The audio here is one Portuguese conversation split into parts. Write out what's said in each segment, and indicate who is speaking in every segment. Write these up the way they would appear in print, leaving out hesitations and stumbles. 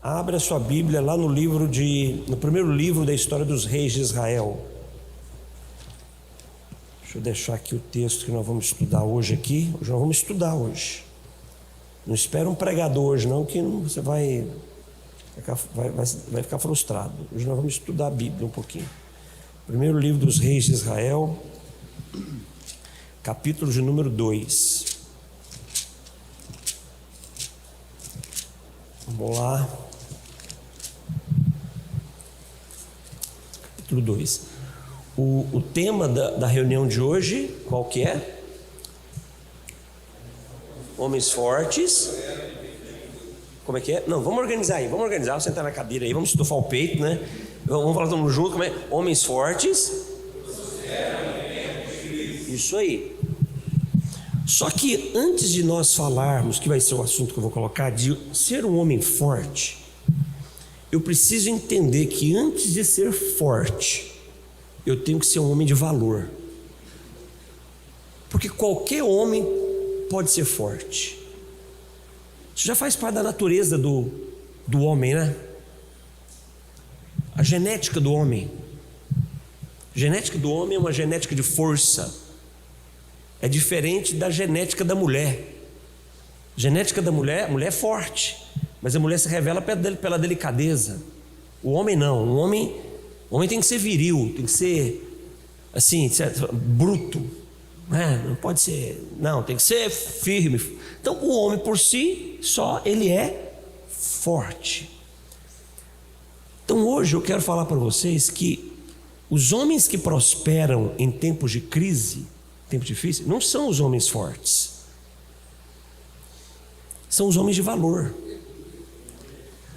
Speaker 1: Abra sua Bíblia lá no primeiro livro da história dos reis de Israel. Deixa eu deixar aqui o texto que nós vamos estudar hoje aqui. Hoje nós vamos estudar hoje. Não espera um pregador hoje não, que você vai ficar frustrado. Hoje nós vamos estudar a Bíblia um pouquinho. Primeiro livro dos reis de Israel, capítulo de número 2. Vamos lá. Capítulo 2. O tema da reunião de hoje, qual que é? Homens fortes. Como é que é? Não, vamos organizar aí, vamos sentar na cadeira aí, vamos estufar o peito, né? Vamos falar todo mundo junto, como é? Homens fortes. Isso aí. Só que antes de nós falarmos, que vai ser o assunto que eu vou colocar, de ser um homem forte, eu preciso entender que antes de ser forte, eu tenho que ser um homem de valor. Porque qualquer homem pode ser forte. Isso já faz parte da natureza do homem, né? A genética do homem. A genética do homem é uma genética de força. É diferente da genética da mulher. A genética da mulher, a mulher é forte, mas a mulher se revela pela delicadeza. O homem não. O homem tem que ser viril, tem que ser assim, bruto. Não pode ser, não, tem que ser firme. Então o homem por si só, ele é forte. Então hoje eu quero falar para vocês que os homens que prosperam em tempos de crise, tempos difíceis, não são os homens fortes, são os homens de valor.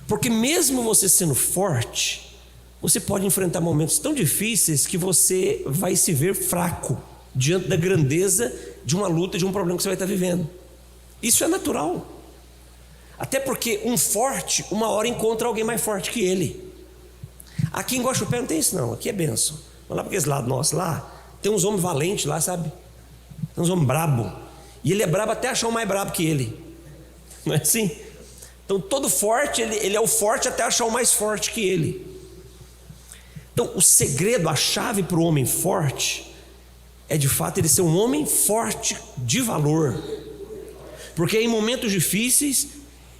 Speaker 1: Porque mesmo você sendo forte, você pode enfrentar momentos tão difíceis que você vai se ver fraco diante da grandeza de uma luta, de um problema que você vai estar vivendo. Isso é natural. Até porque um forte, uma hora encontra alguém mais forte que ele. Aqui em Guaxupé não tem isso não, aqui é bênção. Vamos lá para aquele lado nosso lá, tem uns homens valentes lá, sabe? Tem uns homens brabo. E ele é brabo até achar um mais brabo que ele. Não é assim? Então todo forte, ele é o forte até achar o mais forte que ele. Então o segredo, a chave para o homem forte é de fato ele ser um homem forte de valor. Porque em momentos difíceis,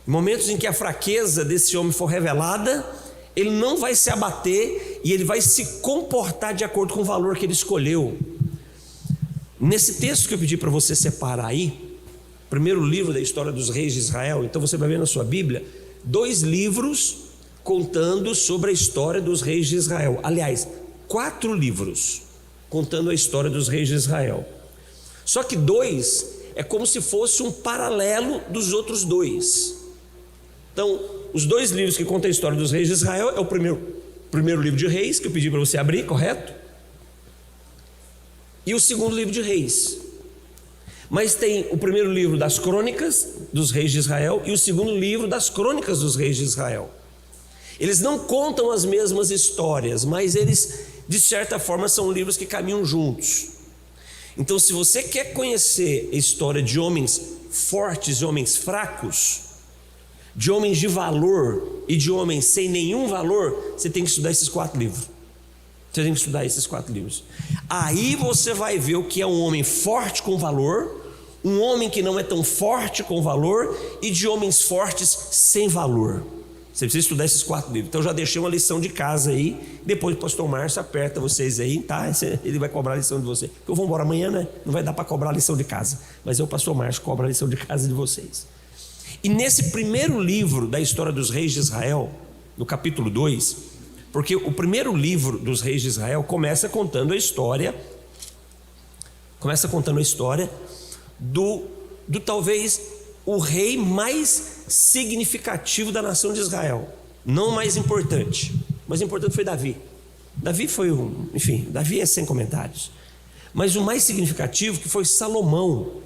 Speaker 1: em momentos em que a fraqueza desse homem for revelada, ele não vai se abater e ele vai se comportar de acordo com o valor que ele escolheu. Nesse texto que eu pedi para você separar aí, primeiro livro da história dos reis de Israel, então você vai ver na sua Bíblia 2 livros contando sobre a história dos reis de Israel. Aliás, 4 livros contando a história dos reis de Israel. Só que 2 é como se fosse um paralelo dos outros 2. Então, os 2 livros que contam a história dos reis de Israel é o primeiro livro de Reis, que eu pedi para você abrir, correto? E o segundo livro de Reis. Mas tem o primeiro livro das crônicas dos reis de Israel e o segundo livro das crônicas dos reis de Israel. Eles não contam as mesmas histórias, mas eles, de certa forma, são livros que caminham juntos. Então, se você quer conhecer a história de homens fortes e homens fracos, de homens de valor e de homens sem nenhum valor, você tem que estudar esses 4 livros. Você tem que estudar esses 4 livros. Aí você vai ver o que é um homem forte com valor, um homem que não é tão forte com valor e de homens fortes sem valor. Você precisa estudar esses 4 livros. Então já deixei uma lição de casa aí. Depois o pastor Márcio aperta vocês aí, tá? Ele vai cobrar a lição de vocês. Porque eu vou embora amanhã, né? Não vai dar para cobrar a lição de casa. Mas o pastor Márcio cobra a lição de casa de vocês. E nesse primeiro livro da história dos reis de Israel, no capítulo 2, porque o primeiro livro dos reis de Israel começa contando a história do talvez o rei mais significativo da nação de Israel. Não o mais importante. O mais importante foi Davi. Davi foi Davi é sem comentários. Mas o mais significativo que foi Salomão.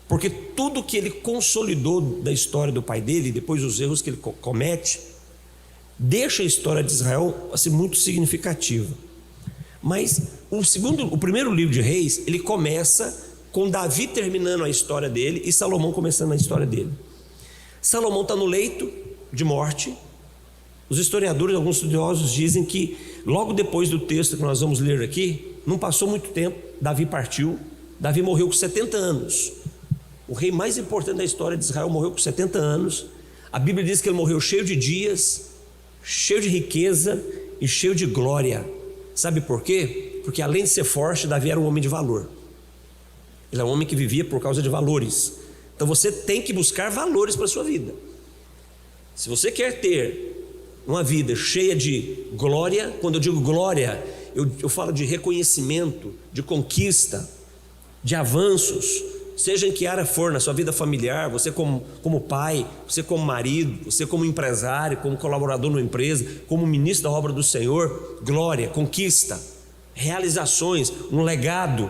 Speaker 1: Porque tudo que ele consolidou da história do pai dele, depois os erros que ele comete, deixa a história de Israel assim, muito significativa. Mas o primeiro livro de Reis, ele começa com Davi terminando a história dele e Salomão começando a história dele. Salomão está no leito de morte, Os historiadores, alguns estudiosos dizem que logo depois do texto que nós vamos ler aqui, não passou muito tempo, Davi partiu. Davi morreu com 70 anos. O rei mais importante da história de Israel morreu com 70 anos. A Bíblia diz que ele morreu cheio de dias, cheio de riqueza e cheio de glória. Sabe por quê? Porque além de ser forte, Davi era um homem de valor. Ele é um homem que vivia por causa de valores. Então você tem que buscar valores para a sua vida. Se você quer ter uma vida cheia de glória, quando eu digo glória, eu falo de reconhecimento, de conquista, de avanços, seja em que área for, na sua vida familiar, você como pai, você como marido, você como empresário, como colaborador numa empresa, como ministro da obra do Senhor, glória, conquista, realizações, um legado.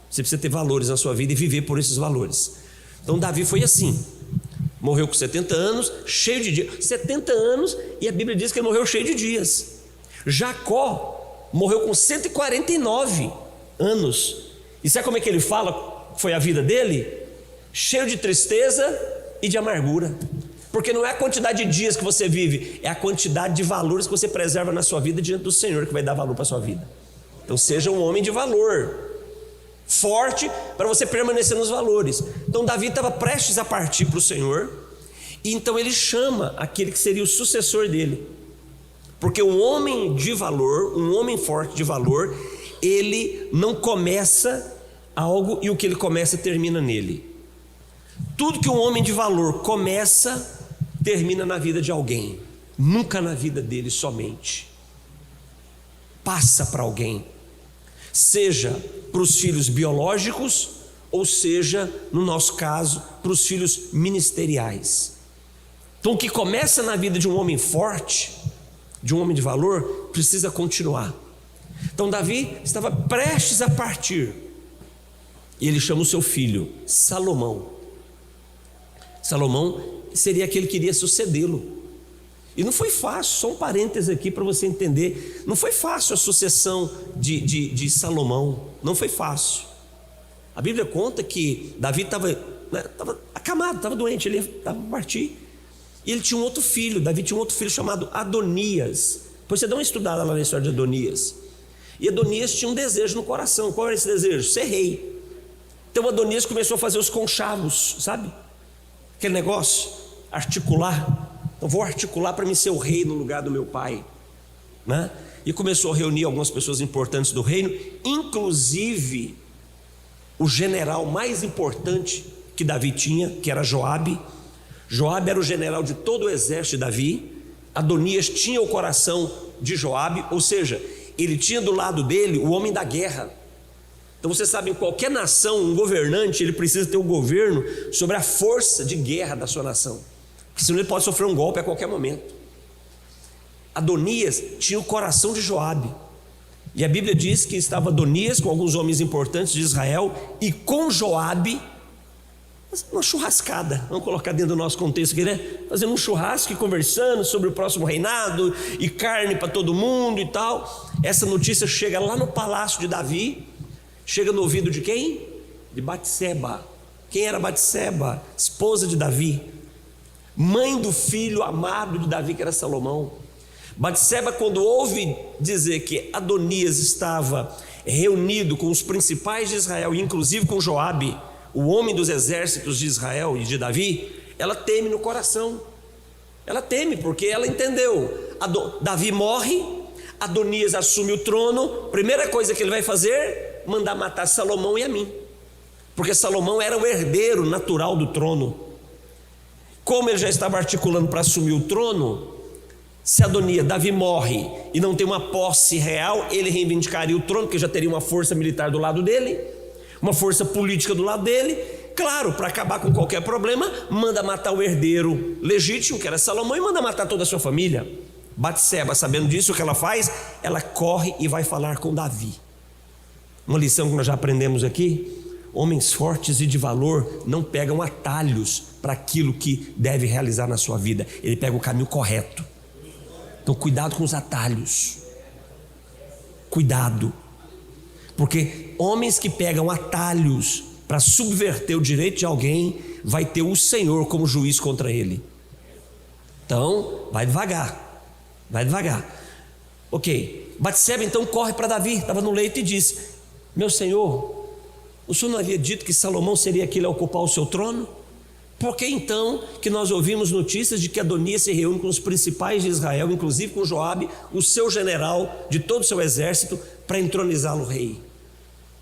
Speaker 1: Você precisa ter valores na sua vida e viver por esses valores. Então Davi foi assim, morreu com 70 anos, cheio de dias, 70 anos, e a Bíblia diz que ele morreu cheio de dias. Jacó morreu com 149 anos, e sabe como é que ele fala que foi a vida dele? Cheio de tristeza e de amargura, porque não é a quantidade de dias que você vive, é a quantidade de valores que você preserva na sua vida diante do Senhor que vai dar valor para a sua vida. Então seja um homem de valor, forte, para você permanecer nos valores. Então Davi estava prestes a partir para o Senhor, e então ele chama aquele que seria o sucessor dele, porque um homem de valor, um homem forte de valor, ele não começa algo e o que ele começa termina nele. Tudo que um homem de valor começa, termina na vida de alguém, nunca na vida dele somente, passa para alguém, seja para os filhos biológicos, ou seja, no nosso caso, para os filhos ministeriais. Então o que começa na vida de um homem forte, de um homem de valor, precisa continuar. Então Davi estava prestes a partir, e ele chama o seu filho Salomão. Salomão seria aquele que iria sucedê-lo. E não foi fácil, só um parêntese aqui para você entender, não foi fácil a sucessão de Salomão, não foi fácil. A Bíblia conta que Davi estava acamado, estava doente, ele estava para partir, e ele tinha um outro filho, Davi tinha um outro filho chamado Adonias. Depois você dá uma estudada lá na história de Adonias. E Adonias tinha um desejo no coração. Qual era esse desejo? Ser rei. Então Adonias começou a fazer os conchavos, sabe? Aquele negócio, articular. Então vou articular para mim ser o rei no lugar do meu pai, né? E começou a reunir algumas pessoas importantes do reino, inclusive o general mais importante que Davi tinha, que era Joabe. Joabe era o general de todo o exército de Davi. Adonias tinha o coração de Joabe, ou seja, ele tinha do lado dele o homem da guerra. Então você sabe, em qualquer nação, um governante, ele precisa ter um governo sobre a força de guerra da sua nação, porque senão ele pode sofrer um golpe a qualquer momento. Adonias tinha o coração de Joabe, e a Bíblia diz que estava Adonias com alguns homens importantes de Israel, e com Joabe, uma churrascada, vamos colocar dentro do nosso contexto aqui, né? Fazendo um churrasco e conversando sobre o próximo reinado, e carne para todo mundo e tal. Essa notícia chega lá no palácio de Davi, chega no ouvido de quem? De Batseba. Quem era Batseba? Esposa de Davi, mãe do filho amado de Davi, que era Salomão. Batseba, quando ouve dizer que Adonias estava reunido com os principais de Israel, inclusive com Joabe, o homem dos exércitos de Israel e de Davi, ela teme no coração. Ela teme porque ela entendeu, Davi morre, Adonias assume o trono, primeira coisa que ele vai fazer, mandar matar Salomão e a mim, porque Salomão era o herdeiro natural do trono. Como ele já estava articulando para assumir o trono, se Davi morre e não tem uma posse real, ele reivindicaria o trono, porque já teria uma força militar do lado dele, uma força política do lado dele. Claro, para acabar com qualquer problema, manda matar o herdeiro legítimo, que era Salomão, e manda matar toda a sua família. Batseba, sabendo disso, o que ela faz? Ela corre e vai falar com Davi. Uma lição que nós já aprendemos aqui: homens fortes e de valor não pegam atalhos para aquilo que deve realizar na sua vida, ele pega o caminho correto. Então cuidado com os atalhos, cuidado, porque homens que pegam atalhos para subverter o direito de alguém, vai ter o Senhor como juiz contra ele. Então vai devagar, vai devagar. Ok, Batseba então corre para Davi, estava no leito e diz: meu senhor, o senhor não havia dito que Salomão seria aquele a ocupar o seu trono? Por que então que nós ouvimos notícias de que Adonias se reúne com os principais de Israel, inclusive com Joabe, o seu general de todo o seu exército, para entronizá-lo rei?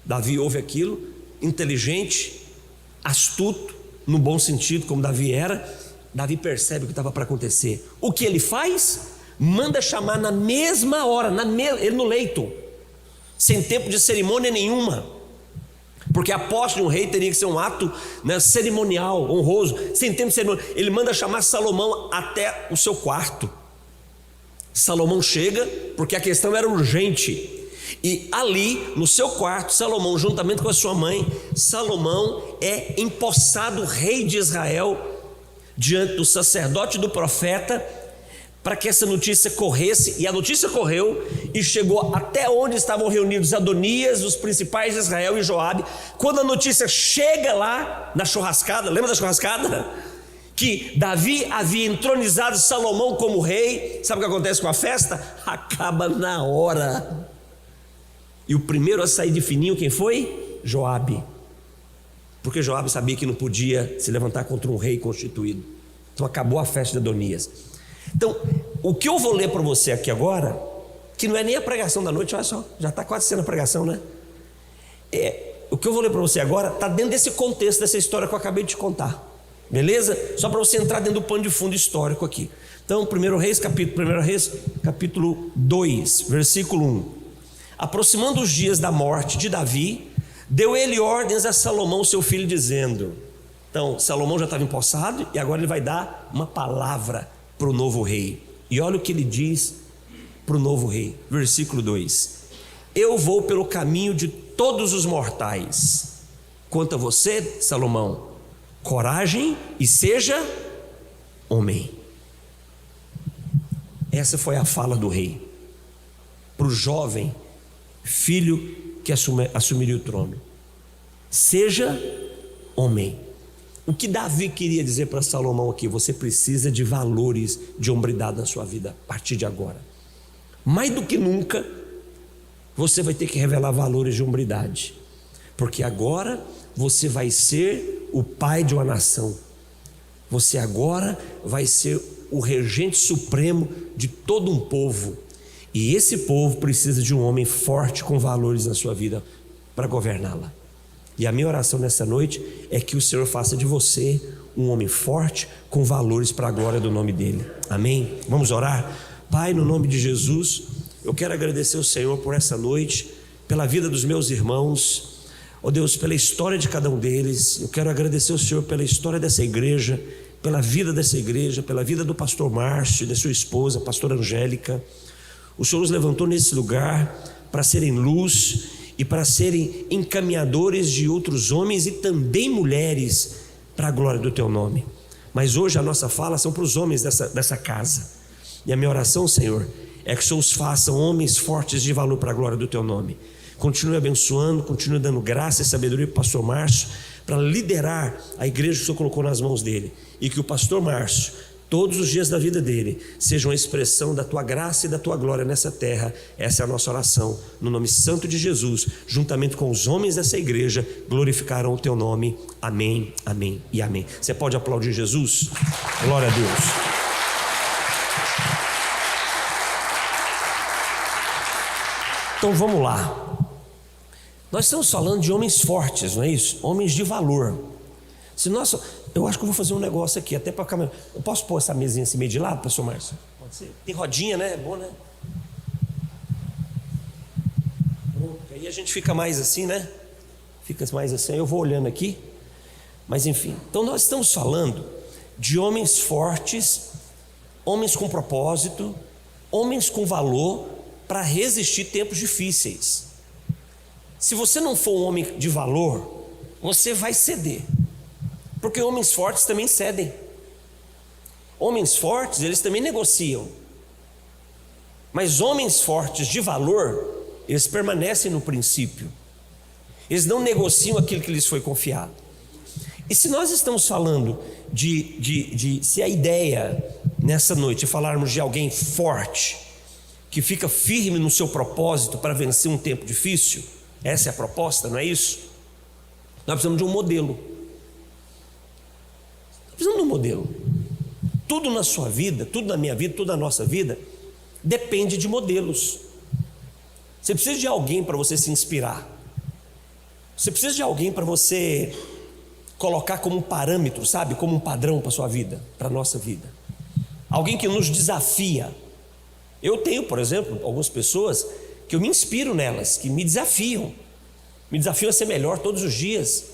Speaker 1: Davi ouve aquilo, inteligente, astuto, no bom sentido, como Davi era. Davi percebe o que estava para acontecer. O que ele faz? Manda chamar na mesma hora, ele no leito, sem tempo de cerimônia nenhuma, porque a posse de um rei teria que ser um ato, né, cerimonial, honroso, sem tempo de cerimônia. Ele manda chamar Salomão até o seu quarto. Salomão chega, porque a questão era urgente, e ali no seu quarto, Salomão, juntamente com a sua mãe, Salomão é empossado rei de Israel, diante do sacerdote e do profeta, para que essa notícia corresse. E a notícia correu e chegou até onde estavam reunidos Adonias, os principais de Israel e Joabe. Quando a notícia chega lá na churrascada, lembra da churrascada? Que Davi havia entronizado Salomão como rei. Sabe o que acontece com a festa? Acaba na hora. E o primeiro a sair de fininho, quem foi? Joabe. Porque Joabe sabia que não podia se levantar contra um rei constituído. Então acabou a festa de Adonias. Então, o que eu vou ler para você aqui agora, que não é nem a pregação da noite, olha só, já está quase sendo a pregação, né? O que eu vou ler para você agora está dentro desse contexto, dessa história que eu acabei de te contar, beleza? Só para você entrar dentro do pano de fundo histórico aqui. Então, 1 Reis, capítulo 2, versículo 1. Aproximando os dias da morte de Davi, deu ele ordens a Salomão, seu filho, dizendo... Então, Salomão já estava empossado e agora ele vai dar uma palavra para o novo rei. E olha o que ele diz para o novo rei, versículo 2: eu vou pelo caminho de todos os mortais. Quanto a você, Salomão, coragem e seja homem. Essa foi a fala do rei para o jovem filho que assumiria o trono. Seja homem. O que Davi queria dizer para Salomão aqui? Você precisa de valores de hombridade na sua vida a partir de agora. Mais do que nunca, você vai ter que revelar valores de hombridade, porque agora você vai ser o pai de uma nação. Você agora vai ser o regente supremo de todo um povo. E esse povo precisa de um homem forte com valores na sua vida para governá-la. E a minha oração nessa noite é que o Senhor faça de você um homem forte com valores para a glória do nome dEle. Amém? Vamos orar? Pai, no nome de Jesus, eu quero agradecer ao Senhor por essa noite, pela vida dos meus irmãos, ó Deus, pela história de cada um deles. Eu quero agradecer ao Senhor pela história dessa igreja, pela vida dessa igreja, pela vida do pastor Márcio e da sua esposa, a pastora Angélica. O Senhor os levantou nesse lugar para serem luz e para serem encaminhadores de outros homens e também mulheres para a glória do Teu nome. Mas hoje a nossa fala são para os homens dessa casa. E a minha oração, Senhor, é que o Senhor os faça homens fortes de valor para a glória do Teu nome. Continue abençoando, continue dando graça e sabedoria para o pastor Márcio, para liderar a igreja que o Senhor colocou nas mãos dele. E que o pastor Márcio, todos os dias da vida dele, sejam a expressão da Tua graça e da Tua glória nessa terra. Essa é a nossa oração, no nome santo de Jesus, juntamente com os homens dessa igreja, glorificarão o Teu nome. Amém, amém e amém. Você pode aplaudir Jesus? Glória a Deus. Então vamos lá. Nós estamos falando de homens fortes, não é isso? Homens de valor. Eu acho que eu vou fazer um negócio aqui, até para a câmera. Eu posso pôr essa mesinha assim meio de lado, pastor Márcio? Pode ser? Tem rodinha, né? É bom, né? Pronto. Aí a gente fica mais assim, né? Fica mais assim. Eu vou olhando aqui. Mas enfim. Então nós estamos falando de homens fortes, homens com propósito, homens com valor para resistir tempos difíceis. Se você não for um homem de valor, você vai ceder. Porque homens fortes também cedem. Homens fortes, eles também negociam. Mas homens fortes de valor, eles permanecem no princípio. Eles não negociam aquilo que lhes foi confiado. E se nós estamos falando se a ideia, nessa noite e falarmos de alguém forte, que fica firme no seu propósito para vencer um tempo difícil, essa é a proposta, não é isso? Nós precisamos de um modelo. Precisamos de um modelo. Tudo na sua vida, tudo na minha vida, tudo na nossa vida depende de modelos. Você precisa de alguém para você se inspirar. Você precisa de alguém para você colocar como um parâmetro, sabe? Como um padrão para a sua vida, para a nossa vida. Alguém que nos desafia. Eu tenho, por exemplo, algumas pessoas que eu me inspiro nelas, que me desafiam a ser melhor todos os dias,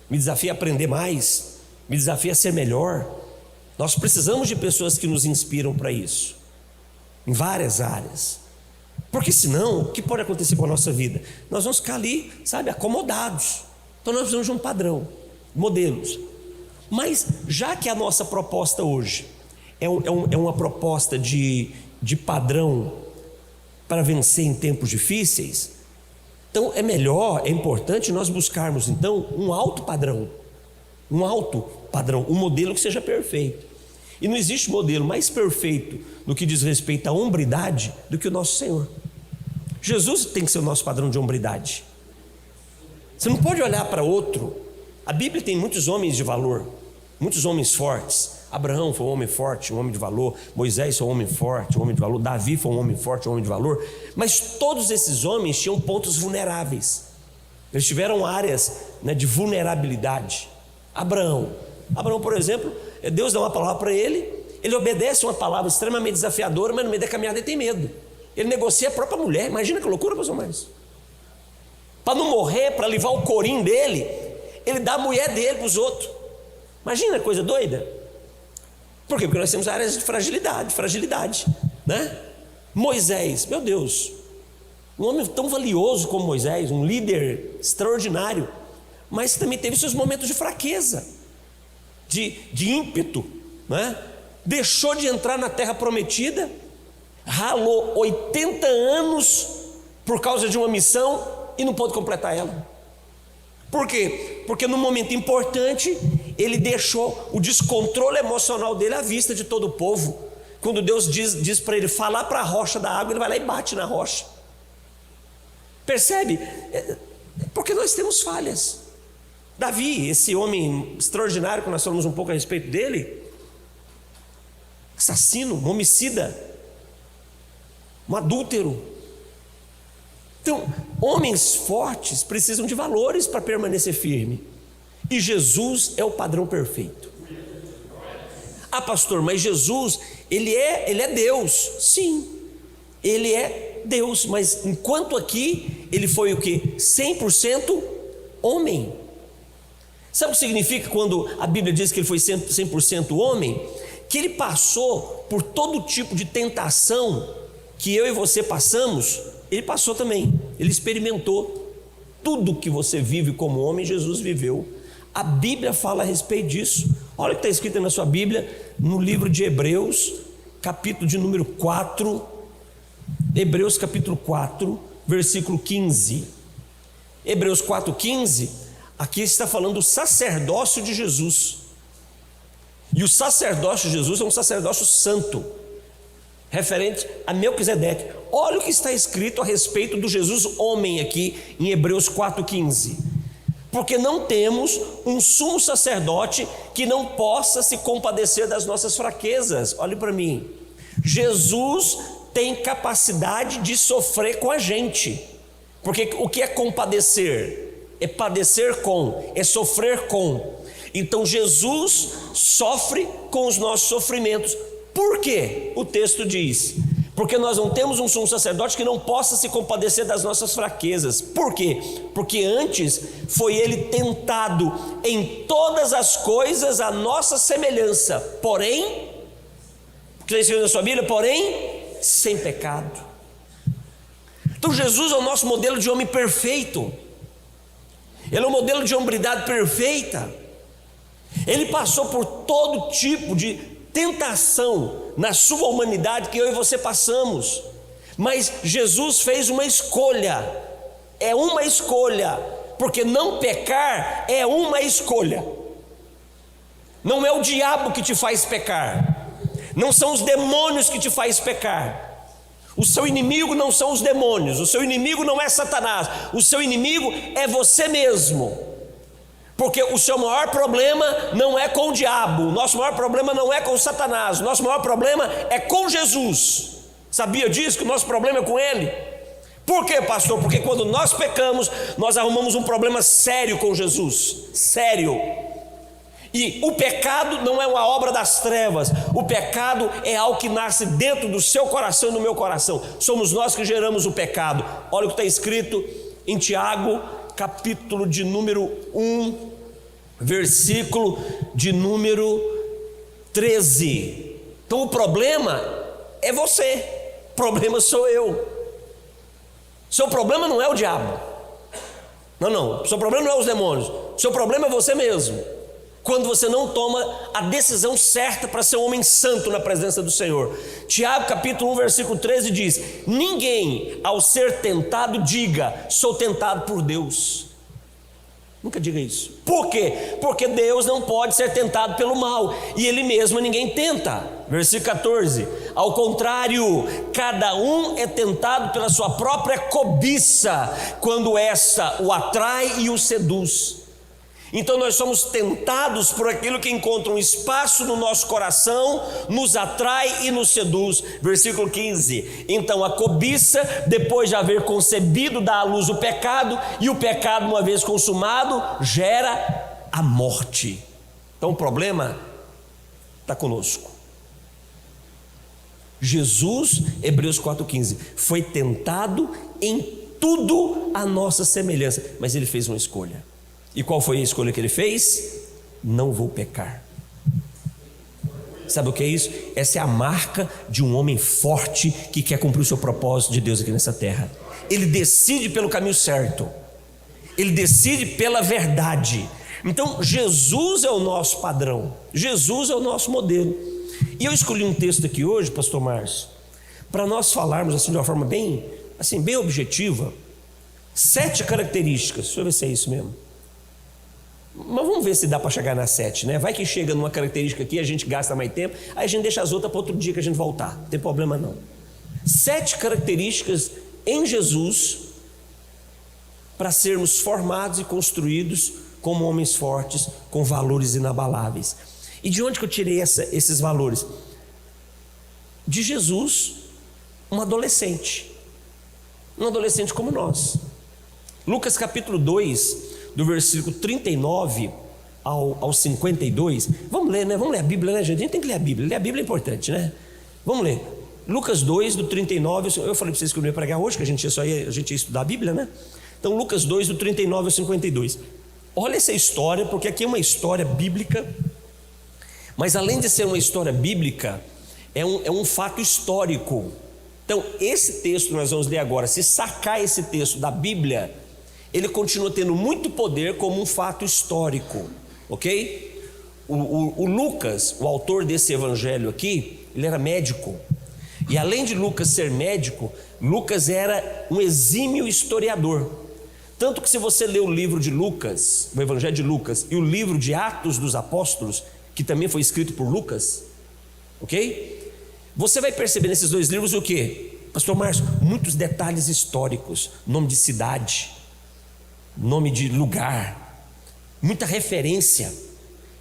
Speaker 1: me desafiam a aprender mais, me desafiam a ser melhor. Nós precisamos de pessoas que nos inspiram para isso, em várias áreas, porque senão, o que pode acontecer com a nossa vida? Nós vamos ficar ali, sabe, acomodados. Então nós precisamos de um padrão, modelos. Mas já que a nossa proposta hoje é uma proposta de padrão para vencer em tempos difíceis, então é melhor, é importante nós buscarmos então um alto padrão, um modelo que seja perfeito. E não existe modelo mais perfeito no que diz respeito à hombridade do que o nosso Senhor. Jesus tem que ser o nosso padrão de hombridade. Você não pode olhar para outro. A Bíblia tem muitos homens de valor, muitos homens fortes. Abraão foi um homem forte, um homem de valor. Moisés foi um homem forte, um homem de valor. Davi foi um homem forte, um homem de valor. Mas todos esses homens tinham pontos vulneráveis. Eles tiveram áreas, né, de vulnerabilidade. Abraão, por exemplo, Deus dá uma palavra para ele, ele obedece uma palavra extremamente desafiadora, mas no meio da caminhada ele tem medo. Ele negocia a própria mulher. Imagina que loucura, pastor Márcio. Para não morrer, para livrar o corim dele, ele dá a mulher dele para os outros. Imagina que coisa doida. Por quê? Porque nós temos áreas de fragilidade, né? Moisés, meu Deus, um homem tão valioso como Moisés, um líder extraordinário, mas também teve seus momentos de fraqueza, de ímpeto, né? Deixou de entrar na terra prometida, ralou 80 anos por causa de uma missão e não pôde completar ela. Por quê? Porque no momento importante ele deixou o descontrole emocional dele à vista de todo o povo. Quando Deus diz para ele falar para a rocha da água, ele vai lá e bate na rocha. Percebe? Porque nós temos falhas. Davi, esse homem extraordinário que nós falamos um pouco a respeito dele, assassino, um homicida, um adúltero. Então, homens fortes precisam de valores para permanecer firme. E Jesus é o padrão perfeito. Ah, pastor, mas Jesus, ele é Deus. Sim, ele é Deus, mas enquanto aqui, ele foi o quê? 100% homem. Sabe o que significa quando a Bíblia diz que ele foi 100% homem? Que ele passou por todo tipo de tentação que eu e você passamos. Ele passou também, ele experimentou tudo que você vive como homem, Jesus viveu. A Bíblia fala a respeito disso. Olha o que está escrito na sua Bíblia, no livro de Hebreus, capítulo de número 4, Hebreus capítulo 4, versículo 15. Hebreus 4,15, aqui está falando do sacerdócio de Jesus. E o sacerdócio de Jesus é um sacerdócio santo, referente a Melquisedeque. Olha o que está escrito a respeito do Jesus homem aqui em Hebreus 4,15. Porque não temos um sumo sacerdote que não possa se compadecer das nossas fraquezas. Olhe para mim, Jesus tem capacidade de sofrer com a gente. Porque o que é compadecer? É padecer com, é sofrer com. Então Jesus sofre com os nossos sofrimentos. Por quê? O texto diz: porque nós não temos um sumo sacerdote que não possa se compadecer das nossas fraquezas. Por quê? Porque antes foi ele tentado em todas as coisas à nossa semelhança, porém, o que está escrito na sua Bíblia? Porém, sem pecado. Então Jesus é o nosso modelo de homem perfeito. Ele é o modelo de hombridade perfeita. Ele passou por todo tipo de tentação na sua humanidade que eu e você passamos, mas Jesus fez uma escolha, é uma escolha, porque não pecar é uma escolha. Não é o diabo que te faz pecar, Não são os demônios que te faz pecar. O seu inimigo não são os demônios, o seu inimigo não é Satanás, o seu inimigo é você mesmo. Porque o seu maior problema não é com o diabo, o nosso maior problema não é com Satanás, o nosso maior problema é com Jesus. Sabia disso, que o nosso problema é com Ele? Por quê, pastor? Porque quando nós pecamos, nós arrumamos um problema sério com Jesus, sério. E o pecado não é uma obra das trevas, o pecado é algo que nasce dentro do seu coração e do meu coração. Somos nós que geramos o pecado. Olha o que está escrito em Tiago, capítulo de número 1, versículo de número 13. Então o problema é você, o problema sou eu. Seu problema não é o diabo, não, seu problema não é os demônios, seu problema é você mesmo. Quando você não toma a decisão certa para ser um homem santo na presença do Senhor. Tiago capítulo 1 versículo 13 diz: ninguém ao ser tentado diga, sou tentado por Deus. Nunca diga isso. Por quê? Porque Deus não pode ser tentado pelo mal, e Ele mesmo ninguém tenta. Versículo 14: ao contrário, cada um é tentado pela sua própria cobiça, quando essa o atrai e o seduz. Então nós somos tentados por aquilo que encontra um espaço no nosso coração, nos atrai e nos seduz. Versículo 15: então a cobiça, depois de haver concebido, dá à luz o pecado, e o pecado, uma vez consumado, gera a morte. Então o problema está conosco. Jesus, Hebreus 4,15, foi tentado em tudo a nossa semelhança, mas Ele fez uma escolha. E qual foi a escolha que Ele fez? Não vou pecar. Sabe o que é isso? Essa é a marca de um homem forte que quer cumprir o seu propósito de Deus aqui nessa terra. Ele decide pelo caminho certo, ele decide pela verdade. Então Jesus é o nosso padrão, Jesus é o nosso modelo. E eu escolhi um texto aqui hoje, pastor Márcio, para nós falarmos assim de uma forma bem objetiva, 7 características. Deixa eu ver se é isso mesmo. Mas vamos ver se dá para chegar nas 7, né? Vai que chega numa característica aqui, a gente gasta mais tempo, aí a gente deixa as outras para outro dia que a gente voltar, não tem problema não. 7 características em Jesus para sermos formados e construídos como homens fortes, com valores inabaláveis. E de onde que eu tirei esses valores? De Jesus, um adolescente como nós. Lucas capítulo 2, do versículo 39 ao 52, vamos ler, né? Vamos ler a Bíblia, né, gente? A gente tem que ler a Bíblia é importante, né? Vamos ler, Lucas 2, do 39, eu falei para vocês que eu não ia pregar hoje, que a gente ia estudar a Bíblia, né? Então Lucas 2, do 39 ao 52, olha essa história, porque aqui é uma história bíblica, mas além de ser uma história bíblica, é um fato histórico. Então esse texto que nós vamos ler agora, se sacar esse texto da Bíblia, ele continua tendo muito poder como um fato histórico, ok? O Lucas, o autor desse evangelho aqui, ele era médico, e além de Lucas ser médico, Lucas era um exímio historiador. Tanto que se você ler o livro de Lucas, o evangelho de Lucas, e o livro de Atos dos Apóstolos, que também foi escrito por Lucas, ok? Você vai perceber nesses 2 livros o quê? Pastor Márcio, muitos detalhes históricos, nome de cidade, nome de lugar, muita referência.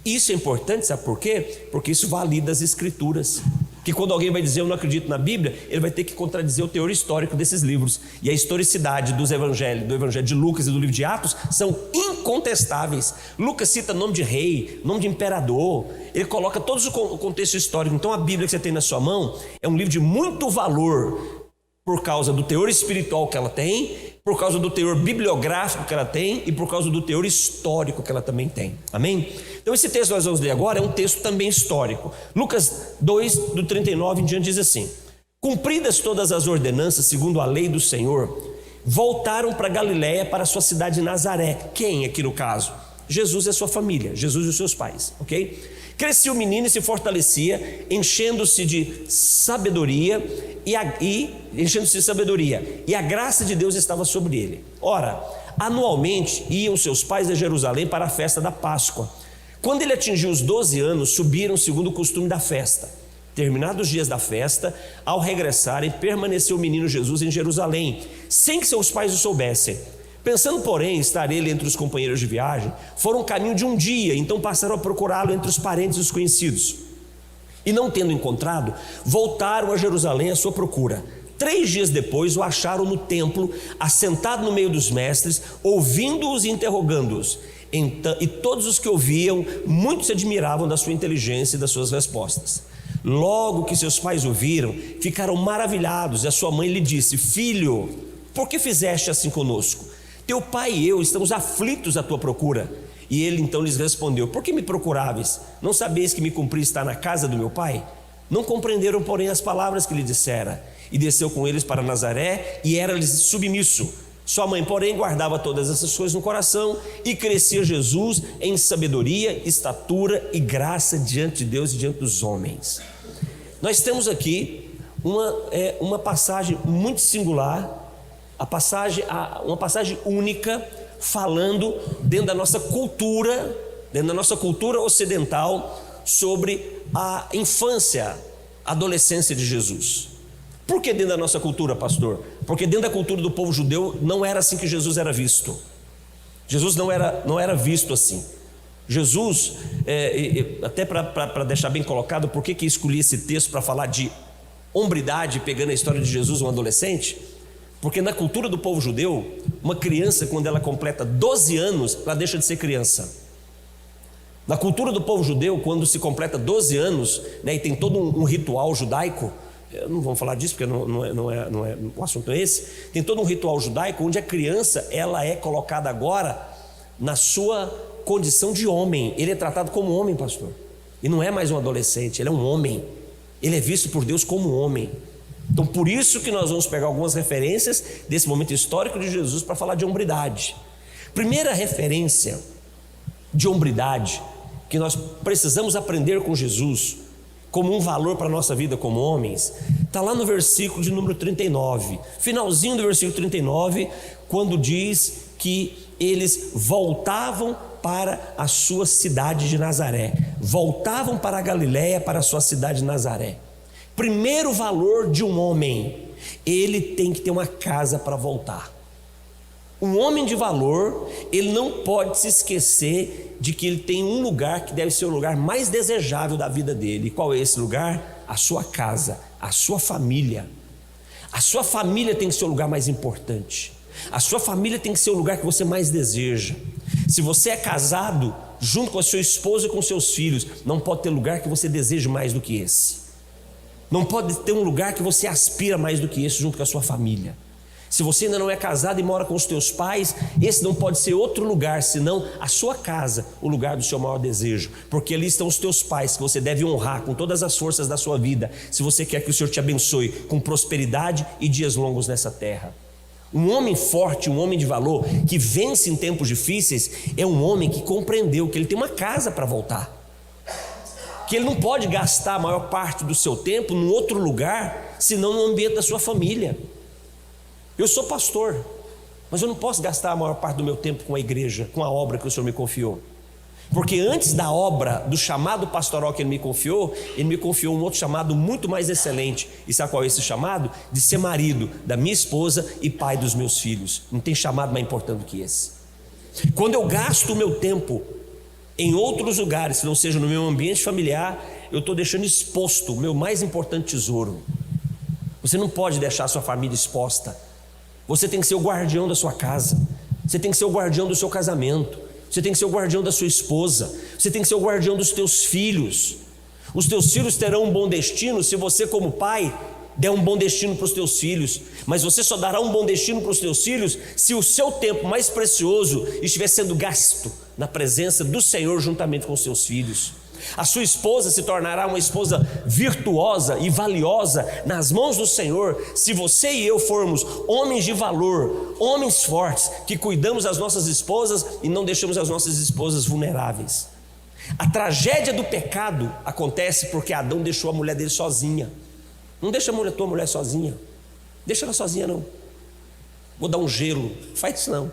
Speaker 1: Isso é importante, sabe por quê? Porque isso valida as escrituras. Que quando alguém vai dizer eu não acredito na Bíblia, ele vai ter que contradizer o teor histórico desses livros. E a historicidade dos evangelhos, do evangelho de Lucas e do livro de Atos, são incontestáveis. Lucas cita nome de rei, nome de imperador, ele coloca todo o contexto histórico. Então a Bíblia que você tem na sua mão é um livro de muito valor, por causa do teor espiritual que ela tem, por causa do teor bibliográfico que ela tem e por causa do teor histórico que ela também tem. Amém? Então esse texto que nós vamos ler agora é um texto também histórico. Lucas 2, do 39 em diante diz assim: cumpridas todas as ordenanças segundo a lei do Senhor, voltaram para Galiléia, para a sua cidade de Nazaré. Quem aqui no caso? Jesus e a sua família, Jesus e os seus pais, ok? Crescia o menino e se fortalecia, enchendo-se de sabedoria, e a graça de Deus estava sobre ele. Ora, anualmente iam seus pais a Jerusalém para a festa da Páscoa. Quando ele atingiu os 12 anos, subiram segundo o costume da festa. Terminados os dias da festa, ao regressarem, permaneceu o menino Jesus em Jerusalém, sem que seus pais o soubessem. Pensando, porém, estar ele entre os companheiros de viagem, foram um caminho de um dia, então passaram a procurá-lo entre os parentes e os conhecidos. E não tendo encontrado, voltaram a Jerusalém à sua procura. 3 dias depois o acharam no templo, assentado no meio dos mestres, ouvindo-os e interrogando-os. E todos os que ouviam, muito se admiravam da sua inteligência e das suas respostas. Logo que seus pais o viram, ficaram maravilhados, e a sua mãe lhe disse: Filho, por que fizeste assim conosco? Teu pai e eu estamos aflitos à tua procura. E ele então lhes respondeu: Por que me procuráveis? Não sabeis que me cumpri estar na casa do meu pai? Não compreenderam, porém, as palavras que lhe dissera. E desceu com eles para Nazaré, e era-lhes submisso. Sua mãe, porém, guardava todas essas coisas no coração, e crescia Jesus em sabedoria, estatura e graça diante de Deus e diante dos homens. Nós temos aqui uma passagem muito singular, uma passagem única, falando dentro da nossa cultura ocidental, sobre a infância, a adolescência de Jesus. Por que dentro da nossa cultura, pastor? Porque dentro da cultura do povo judeu não era assim que Jesus era visto. Jesus não era visto assim. Jesus, até para deixar bem colocado, por que escolhi esse texto para falar de hombridade, pegando a história de Jesus, um adolescente? Porque na cultura do povo judeu, uma criança, quando ela completa 12 anos, ela deixa de ser criança. Na cultura do povo judeu, quando se completa 12 anos, né, e tem todo um ritual judaico, não vamos falar disso porque o assunto é esse, tem todo um ritual judaico onde a criança ela é colocada agora na sua condição de homem. Ele é tratado como homem, pastor, e não é mais um adolescente, ele é um homem, ele é visto por Deus como homem. Então por isso que nós vamos pegar algumas referências desse momento histórico de Jesus para falar de hombridade. Primeira referência de hombridade que nós precisamos aprender com Jesus como um valor para a nossa vida como homens, está lá no versículo de número 39, finalzinho do versículo 39, quando diz que eles voltavam para a sua cidade de Nazaré, voltavam para a Galiléia, para a sua cidade de Nazaré. Primeiro valor de um homem, ele tem que ter uma casa para voltar. Um homem de valor, ele não pode se esquecer de que ele tem um lugar que deve ser o lugar mais desejável da vida dele. E qual é esse lugar? A sua casa, a sua família. A sua família tem que ser o lugar mais importante. A sua família tem que ser o lugar que você mais deseja. Se você é casado, junto com a sua esposa e com seus filhos, não pode ter lugar que você deseje mais do que esse. Não pode ter um lugar que você aspira mais do que esse junto com a sua família. Se você ainda não é casado e mora com os teus pais, esse não pode ser outro lugar, senão a sua casa, o lugar do seu maior desejo, porque ali estão os teus pais, que você deve honrar com todas as forças da sua vida, se você quer que o Senhor te abençoe com prosperidade e dias longos nessa terra. Um homem forte, um homem de valor, que vence em tempos difíceis, é um homem que compreendeu que ele tem uma casa para voltar, que ele não pode gastar a maior parte do seu tempo num outro lugar, senão no ambiente da sua família. Eu sou pastor, mas eu não posso gastar a maior parte do meu tempo com a igreja, com a obra que o Senhor me confiou, porque antes da obra, do chamado pastoral que Ele me confiou um outro chamado muito mais excelente. E sabe qual é esse chamado? De ser marido da minha esposa e pai dos meus filhos. Não tem chamado mais importante do que esse. Quando eu gasto o meu tempo em outros lugares, que não seja no meu ambiente familiar, eu estou deixando exposto o meu mais importante tesouro. Você não pode deixar a sua família exposta. Você tem que ser o guardião da sua casa, você tem que ser o guardião do seu casamento, você tem que ser o guardião da sua esposa, você tem que ser o guardião dos teus filhos. Os teus filhos terão um bom destino se você, como pai, der um bom destino para os teus filhos, mas você só dará um bom destino para os teus filhos se o seu tempo mais precioso estiver sendo gasto na presença do Senhor juntamente com os seus filhos. A sua esposa se tornará uma esposa virtuosa e valiosa nas mãos do Senhor se você e eu formos homens de valor, homens fortes, que cuidamos das nossas esposas e não deixamos as nossas esposas vulneráveis. A tragédia do pecado acontece porque Adão deixou a mulher dele sozinha. Não deixa a tua mulher sozinha, deixa ela sozinha não. Vou dar um gelo, faz isso não.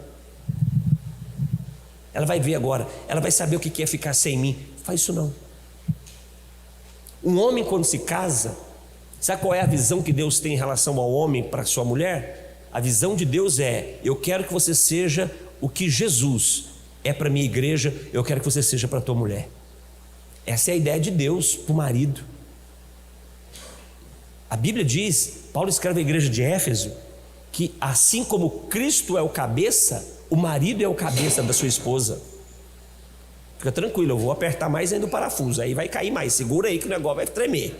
Speaker 1: Ela vai ver agora, ela vai saber o que é ficar sem mim. Faz isso não. Um homem, quando se casa, sabe qual é a visão que Deus tem em relação ao homem para sua mulher? A visão de Deus é: eu quero que você seja o que Jesus é para a minha igreja, eu quero que você seja para a tua mulher. Essa é a ideia de Deus para o marido. A Bíblia diz, Paulo escreve à igreja de Éfeso, que assim como Cristo é o cabeça, o marido é o cabeça da sua esposa. Fica tranquilo, eu vou apertar mais ainda o parafuso, aí vai cair mais, segura aí que o negócio vai tremer.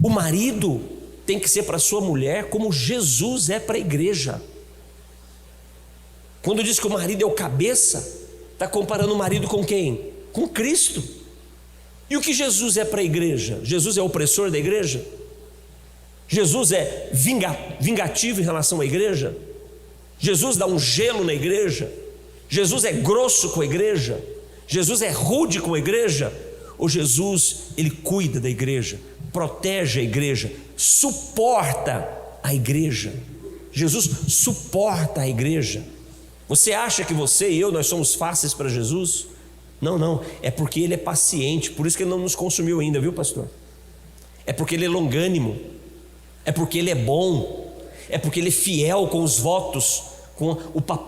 Speaker 1: O marido tem que ser para sua mulher como Jesus é para a igreja. Quando diz que o marido é o cabeça, está comparando o marido com quem? Com Cristo. E o que Jesus é para a igreja? Jesus é o opressor da igreja? Jesus é vingativo em relação à igreja? Jesus dá um gelo na igreja? Jesus é grosso com a igreja? Jesus é rude com a igreja? Ou Jesus, ele cuida da igreja, protege a igreja, suporta a igreja? Jesus suporta a igreja. Você acha que você e eu, nós somos fáceis para Jesus? Não, não, é porque ele é paciente, por isso que ele não nos consumiu ainda, viu, pastor? É porque ele é longânimo, é porque ele é bom, é porque ele é fiel com os votos, com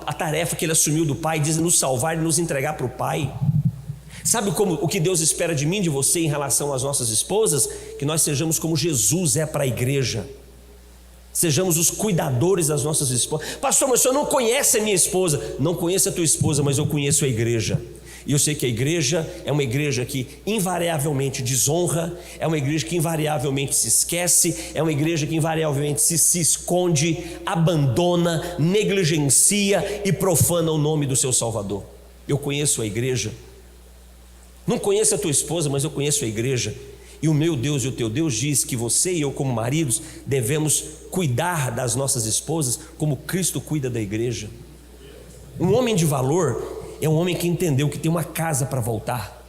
Speaker 1: a tarefa que ele assumiu do Pai, de nos salvar e nos entregar para o Pai. Sabe o que Deus espera de mim, de você, em relação às nossas esposas? Que nós sejamos como Jesus é para a igreja, sejamos os cuidadores das nossas esposas. Pastor, mas o senhor não conhece a minha esposa. Não conheço a tua esposa, mas eu conheço a igreja. E eu sei que a igreja é uma igreja que invariavelmente desonra, é uma igreja que invariavelmente se esquece, é uma igreja que invariavelmente se esconde, abandona, negligencia e profana o nome do seu Salvador. Eu conheço a igreja. Não conheço a tua esposa, mas eu conheço a igreja. E o meu Deus e o teu Deus diz que você e eu, como maridos, devemos cuidar das nossas esposas como Cristo cuida da igreja. Um homem de valor é um homem que entendeu que tem uma casa para voltar,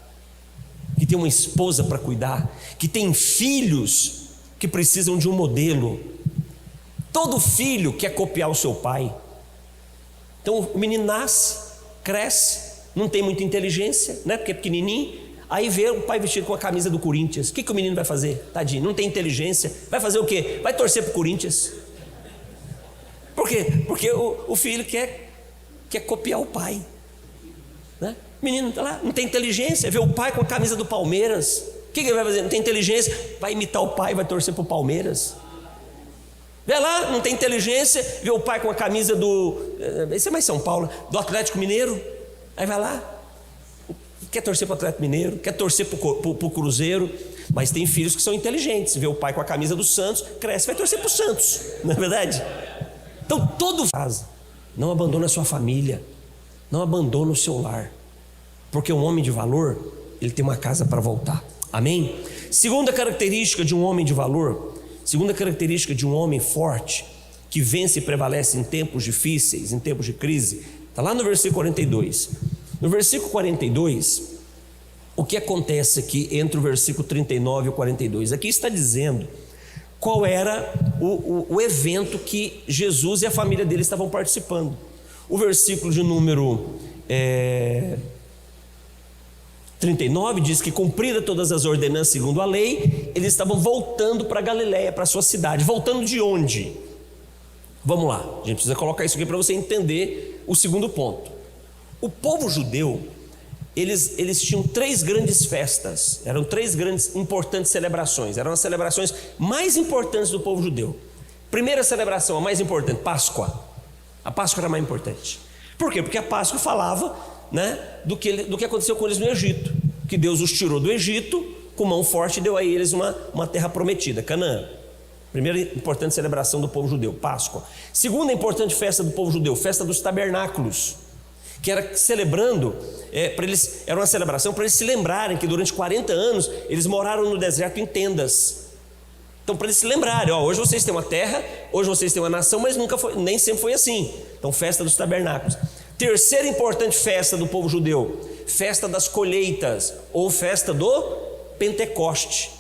Speaker 1: que tem uma esposa para cuidar, que tem filhos que precisam de um modelo. Todo filho quer copiar o seu pai. Então o menino nasce, cresce, não tem muita inteligência, né? Porque é pequenininho. Aí vê o pai vestido com a camisa do Corinthians. O que o menino vai fazer? Tadinho, não tem inteligência. Vai fazer o quê? Vai torcer para o Corinthians. Por quê? Porque o filho quer copiar o pai, né? O menino está lá, não tem inteligência. Vê o pai com a camisa do Palmeiras. O que ele vai fazer? Não tem inteligência. Vai imitar o pai, vai torcer para o Palmeiras. Vê lá, não tem inteligência. Vê o pai com a camisa esse é mais São Paulo, do Atlético Mineiro. Aí vai lá, quer torcer para o Atlético Mineiro, quer torcer para o Cruzeiro. Mas tem filhos que são inteligentes. Vê o pai com a camisa do Santos, cresce, vai torcer para o Santos, não é verdade? Então todo casa, não abandona a sua família, não abandona o seu lar, porque um homem de valor, ele tem uma casa para voltar. Amém? Segunda característica de um homem de valor, segunda característica de um homem forte, que vence e prevalece em tempos difíceis, em tempos de crise, está lá no versículo 42. No versículo 42, o que acontece aqui entre o versículo 39 e o 42? Aqui está dizendo qual era o evento que Jesus e a família dele estavam participando. O versículo de número 39 diz que, cumprida todas as ordenanças segundo a lei, eles estavam voltando para Galiléia, para a sua cidade. Voltando de onde? Vamos lá, a gente precisa colocar isso aqui para você entender o segundo ponto. O povo judeu, eles tinham três grandes festas, eram três grandes importantes celebrações, eram as celebrações mais importantes do povo judeu. Primeira celebração, a mais importante, Páscoa. A Páscoa era a mais importante. Por quê? Porque a Páscoa falava, né, do que aconteceu com eles no Egito, que Deus os tirou do Egito com mão forte e deu a eles uma terra prometida, Canaã. Primeira importante celebração do povo judeu, Páscoa. Segunda importante festa do povo judeu, festa dos tabernáculos, que era celebrando, era uma celebração para eles se lembrarem que durante 40 anos eles moraram no deserto em tendas. Então, para eles se lembrarem, hoje vocês têm uma terra, hoje vocês têm uma nação, mas nem sempre foi assim. Então, festa dos tabernáculos. Terceira importante festa do povo judeu, festa das colheitas, ou festa do Pentecoste,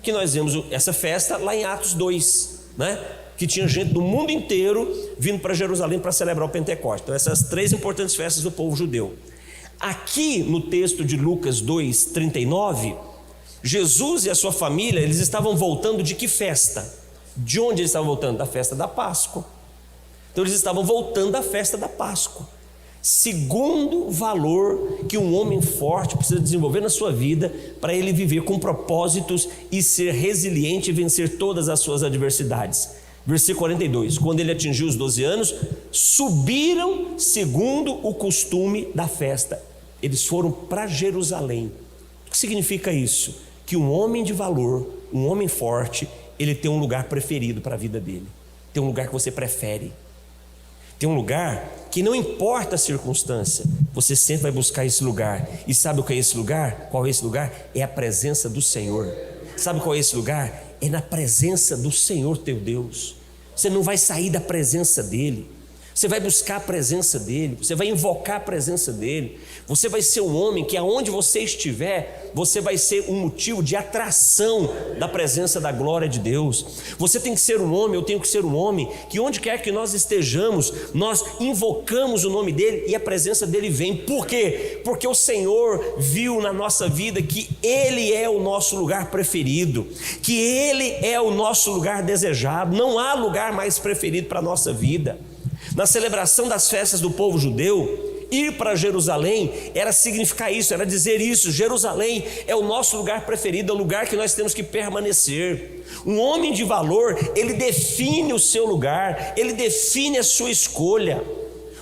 Speaker 1: que nós vemos essa festa lá em Atos 2, né? Que tinha gente do mundo inteiro vindo para Jerusalém para celebrar o Pentecoste. Então, essas três importantes festas do povo judeu. Aqui no texto de Lucas 2:39, Jesus e a sua família, eles estavam voltando de que festa? De onde eles estavam voltando? Da festa da Páscoa. Então eles estavam voltando da festa da Páscoa. Segundo valor que um homem forte precisa desenvolver na sua vida para ele viver com propósitos e ser resiliente e vencer todas as suas adversidades. Versículo 42, quando ele atingiu os 12 anos, subiram segundo o costume da festa. Eles foram para Jerusalém. O que significa isso? Que um homem de valor, um homem forte, ele tem um lugar preferido para a vida dele. Tem um lugar que você prefere. Tem um lugar que não importa a circunstância, você sempre vai buscar esse lugar. E sabe o que é esse lugar? Qual é esse lugar? É a presença do Senhor. Sabe qual é esse lugar? É na presença do Senhor teu Deus. Você não vai sair da presença dEle. Você vai buscar a presença dEle. Você vai invocar a presença dEle. Você vai ser um homem que aonde você estiver, você vai ser um motivo de atração da presença da glória de Deus. Você tem que ser um homem, eu tenho que ser um homem, que onde quer que nós estejamos, nós invocamos o nome dEle e a presença dEle vem. Por quê? Porque o Senhor viu na nossa vida que Ele é o nosso lugar preferido, que Ele é o nosso lugar desejado. Não há lugar mais preferido para a nossa vida. Na celebração das festas do povo judeu, ir para Jerusalém era significar isso, era dizer isso: Jerusalém é o nosso lugar preferido, é o lugar que nós temos que permanecer. Um homem de valor, ele define o seu lugar, ele define a sua escolha.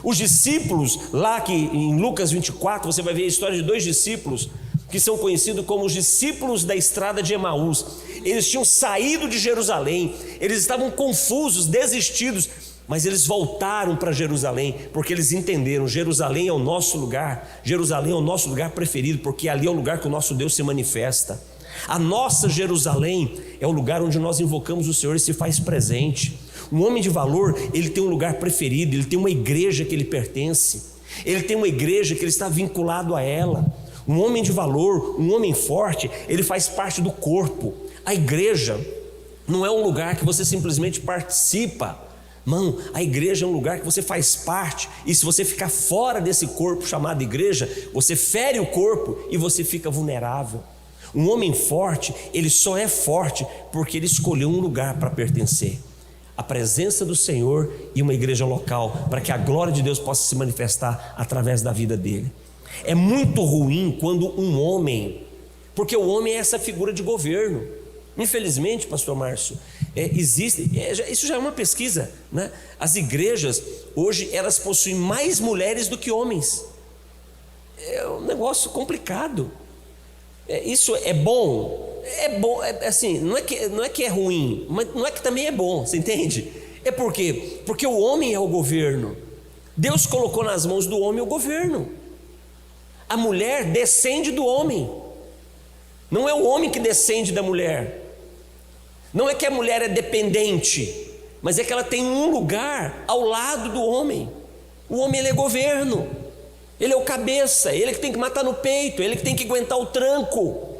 Speaker 1: Os discípulos, lá que em Lucas 24, você vai ver a história de 2 discípulos, que são conhecidos como os discípulos da estrada de Emaús. Eles tinham saído de Jerusalém, eles estavam confusos, desistidos, mas eles voltaram para Jerusalém, porque eles entenderam: Jerusalém é o nosso lugar, Jerusalém é o nosso lugar preferido, porque ali é o lugar que o nosso Deus se manifesta. A nossa Jerusalém é o lugar onde nós invocamos o Senhor e se faz presente. Um homem de valor, ele tem um lugar preferido, ele tem uma igreja que ele pertence, ele tem uma igreja que ele está vinculado a ela. Um homem de valor, um homem forte, ele faz parte do corpo. A igreja não é um lugar que você simplesmente participa. Não, a igreja é um lugar que você faz parte, e se você ficar fora desse corpo chamado igreja, você fere o corpo e você fica vulnerável. Um homem forte, ele só é forte porque ele escolheu um lugar para pertencer. A presença do Senhor e uma igreja local, para que a glória de Deus possa se manifestar através da vida dele. É muito ruim quando um homem, porque o homem é essa figura de governo. Infelizmente, pastor Márcio, isso já é uma pesquisa, né? As igrejas hoje, elas possuem mais mulheres do que homens. É um negócio complicado. Isso é bom? É bom, assim, não é que é ruim, mas não é que também é bom, você entende? É por quê? Porque o homem é o governo. Deus colocou nas mãos do homem o governo. A mulher descende do homem. Não é o homem que descende da mulher. Não é que a mulher é dependente, mas é que ela tem um lugar ao lado do homem. O homem, ele é governo, ele é o cabeça, ele que tem que matar no peito, ele que tem que aguentar o tranco.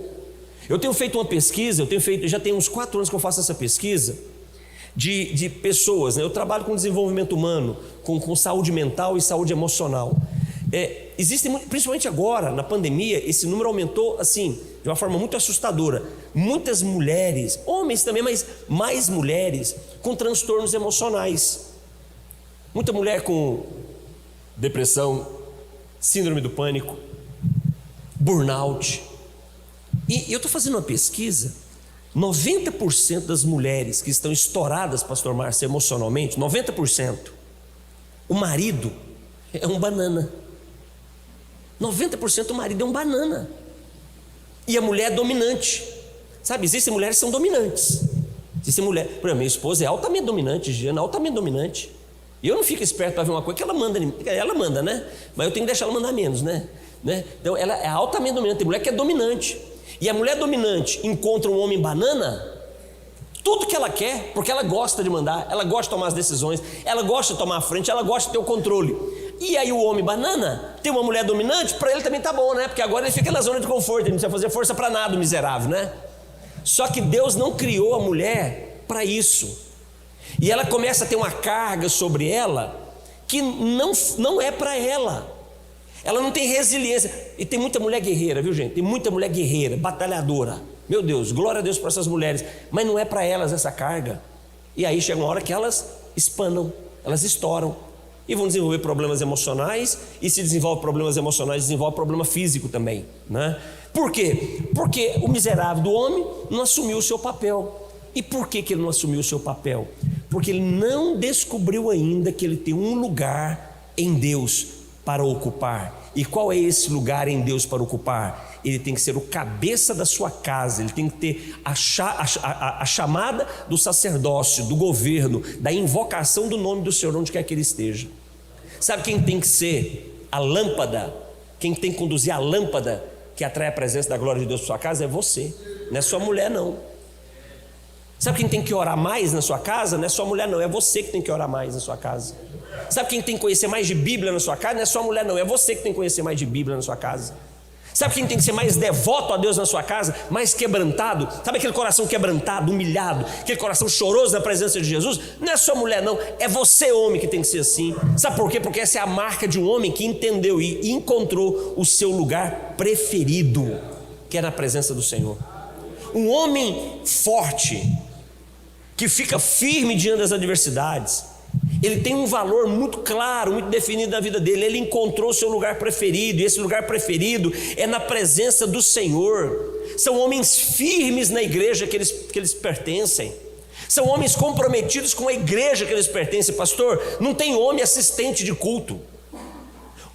Speaker 1: Eu tenho feito uma pesquisa, já tem uns 4 anos que eu faço essa pesquisa de pessoas, né? Eu trabalho com desenvolvimento humano, com saúde mental e saúde emocional. Existe, principalmente agora, na pandemia, esse número aumentou assim, de uma forma muito assustadora. Muitas mulheres, homens também, mas mais mulheres com transtornos emocionais. Muita mulher com depressão, síndrome do pânico, burnout. E eu estou fazendo uma pesquisa, 90% das mulheres que estão estouradas, pastor Márcio, emocionalmente, 90%, o marido é um banana. 90% do marido é um banana. E a mulher é dominante. Sabe, existem mulheres que são dominantes. Existem mulheres, por exemplo, minha esposa é altamente dominante, Giana, altamente dominante. E eu não fico esperto para ver uma coisa que ela manda, né? Mas eu tenho que deixar ela mandar menos, né? Então ela é altamente dominante. Tem mulher que é dominante. E a mulher dominante encontra um homem banana, tudo que ela quer, porque ela gosta de mandar, ela gosta de tomar as decisões, ela gosta de tomar a frente, ela gosta de ter o controle. E aí o homem banana tem uma mulher dominante, para ele também tá bom, né? Porque agora ele fica na zona de conforto, ele não precisa fazer força para nada, o miserável, né? Só que Deus não criou a mulher para isso. E ela começa a ter uma carga sobre ela que não é para ela. Ela não tem resiliência. E tem muita mulher guerreira, viu, gente? Tem muita mulher guerreira, batalhadora. Meu Deus, glória a Deus por essas mulheres, mas não é para elas essa carga. E aí chega uma hora que elas espanam, elas estouram e vão desenvolver problemas emocionais, e se desenvolve problemas emocionais, desenvolve problema físico também, né? Por quê? Porque o miserável do homem não assumiu o seu papel. E por que ele não assumiu o seu papel? Porque ele não descobriu ainda que ele tem um lugar em Deus para ocupar. E qual é esse lugar em Deus para ocupar? Ele tem que ser o cabeça da sua casa, ele tem que ter a chamada do sacerdócio, do governo, da invocação do nome do Senhor onde quer que ele esteja. Sabe quem tem que ser a lâmpada, quem tem que conduzir a lâmpada que atrai a presença da glória de Deus para sua casa? É você, não é sua mulher não. Sabe quem tem que orar mais na sua casa? Não é sua mulher não, é você que tem que orar mais na sua casa. Sabe quem tem que conhecer mais de Bíblia na sua casa? Não é sua mulher não, é você que tem que conhecer mais de Bíblia na sua casa. Sabe quem tem que ser mais devoto a Deus na sua casa? Mais quebrantado? Sabe aquele coração quebrantado, humilhado, aquele coração choroso na presença de Jesus? Não é sua mulher não, é você homem que tem que ser assim. Sabe por quê? Porque essa é a marca de um homem que entendeu e encontrou o seu lugar preferido, que é na presença do Senhor. Um homem forte, que fica firme diante das adversidades, ele tem um valor muito claro, muito definido na vida dele. Ele encontrou o seu lugar preferido, e esse lugar preferido é na presença do Senhor. São homens firmes na igreja que eles pertencem, são homens comprometidos com a igreja que eles pertencem. Pastor, não tem homem assistente de culto.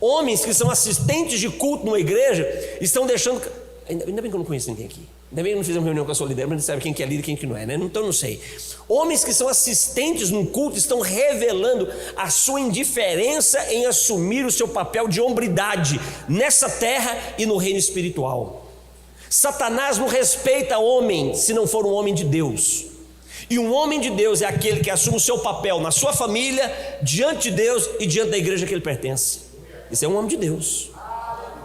Speaker 1: Homens que são assistentes de culto numa igreja estão deixando... Ainda bem que eu não conheço ninguém aqui. Ainda bem que não fizemos reunião com a sua líder, mas não sabe quem que é líder e quem que não é, né? Então não sei. Homens que são assistentes num culto estão revelando a sua indiferença em assumir o seu papel de hombridade nessa terra e no reino espiritual. Satanás não respeita homem se não for um homem de Deus. E um homem de Deus é aquele que assume o seu papel na sua família, diante de Deus e diante da igreja que ele pertence. Isso é um homem de Deus.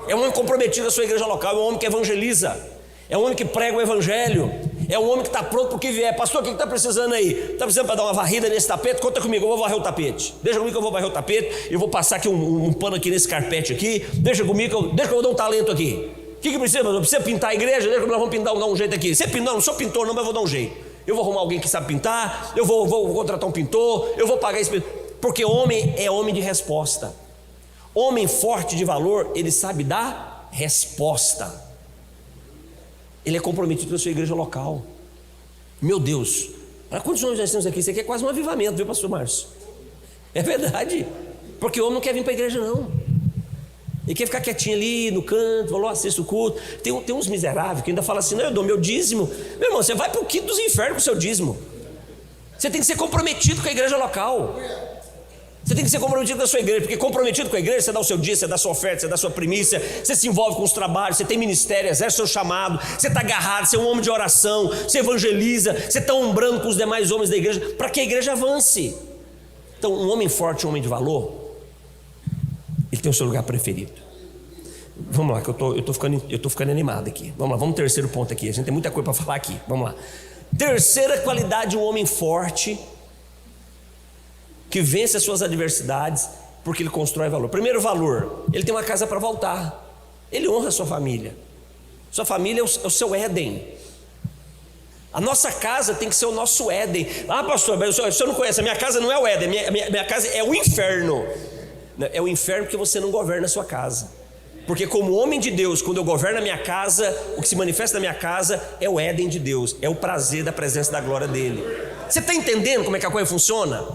Speaker 1: É um homem comprometido à sua igreja local, é um homem que evangeliza, é um homem que prega o evangelho, é um homem que está pronto para o que vier. Pastor, o que está precisando aí? Está precisando para dar uma varrida nesse tapete? Conta comigo, eu vou varrer o tapete. Deixa comigo que eu vou varrer o tapete, eu vou passar aqui um pano aqui nesse carpete aqui. Deixa comigo, deixa que eu vou dar um talento aqui. O que precisa? Eu preciso pintar a igreja? Deixa que nós vamos pintar, dar um jeito aqui. Você pintou? Não sou pintor não, mas eu vou dar um jeito. Eu vou arrumar alguém que sabe pintar, eu vou contratar um pintor, eu vou pagar esse pintor. Porque homem é homem de resposta. Homem forte de valor, ele sabe dar resposta. Ele é comprometido com a sua igreja local. Meu Deus, olha quantos homens nós temos aqui. Isso aqui é quase um avivamento, viu, pastor Márcio? É verdade, porque o homem não quer vir para a igreja não. Ele quer ficar quietinho ali no canto, falou, assista o culto. Tem uns miseráveis que ainda falam assim, não, eu dou meu dízimo. Meu irmão, você vai para o quinto dos infernos com o seu dízimo. Você tem que ser comprometido com a igreja local. Você tem que ser comprometido com a sua igreja, porque comprometido com a igreja, você dá o seu dia, você dá a sua oferta, você dá a sua primícia, você se envolve com os trabalhos, você tem ministério, exerce o seu chamado, você está agarrado, você é um homem de oração, você evangeliza, você está ombrando com os demais homens da igreja, para que a igreja avance. Então, um homem forte, um homem de valor, ele tem o seu lugar preferido. Vamos lá, que eu tô ficando animado aqui. Vamos lá, vamos ao terceiro ponto aqui, a gente tem muita coisa para falar aqui, vamos lá. Terceira qualidade de um homem forte, que vence as suas adversidades, porque ele constrói valor. Primeiro valor, ele tem uma casa para voltar, ele honra a sua família. Sua família é o seu Éden. A nossa casa tem que ser o nosso Éden. Ah, pastor, mas o senhor não conhece, a minha casa não é o Éden, minha casa é o inferno. É o inferno porque você não governa a sua casa. Porque como homem de Deus, quando eu governo a minha casa, o que se manifesta na minha casa é o Éden de Deus, é o prazer da presença da glória dele. Você está entendendo como é que a coisa funciona?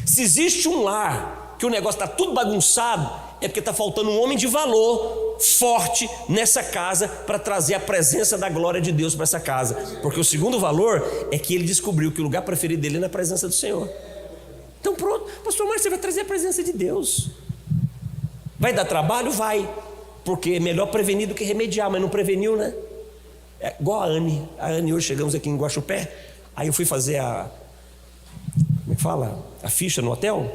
Speaker 1: Se existe um lar que o negócio está tudo bagunçado, é porque está faltando um homem de valor forte nessa casa para trazer a presença da glória de Deus para essa casa. Porque o segundo valor é que ele descobriu que o lugar preferido dele é na presença do Senhor. Então pronto, pastor Márcio, você vai trazer a presença de Deus. Vai dar trabalho? Vai, porque é melhor prevenir do que remediar, mas não preveniu, né? É igual a Anne hoje chegamos aqui em Guaxupé, aí eu fui fazer como é que fala? A ficha no hotel.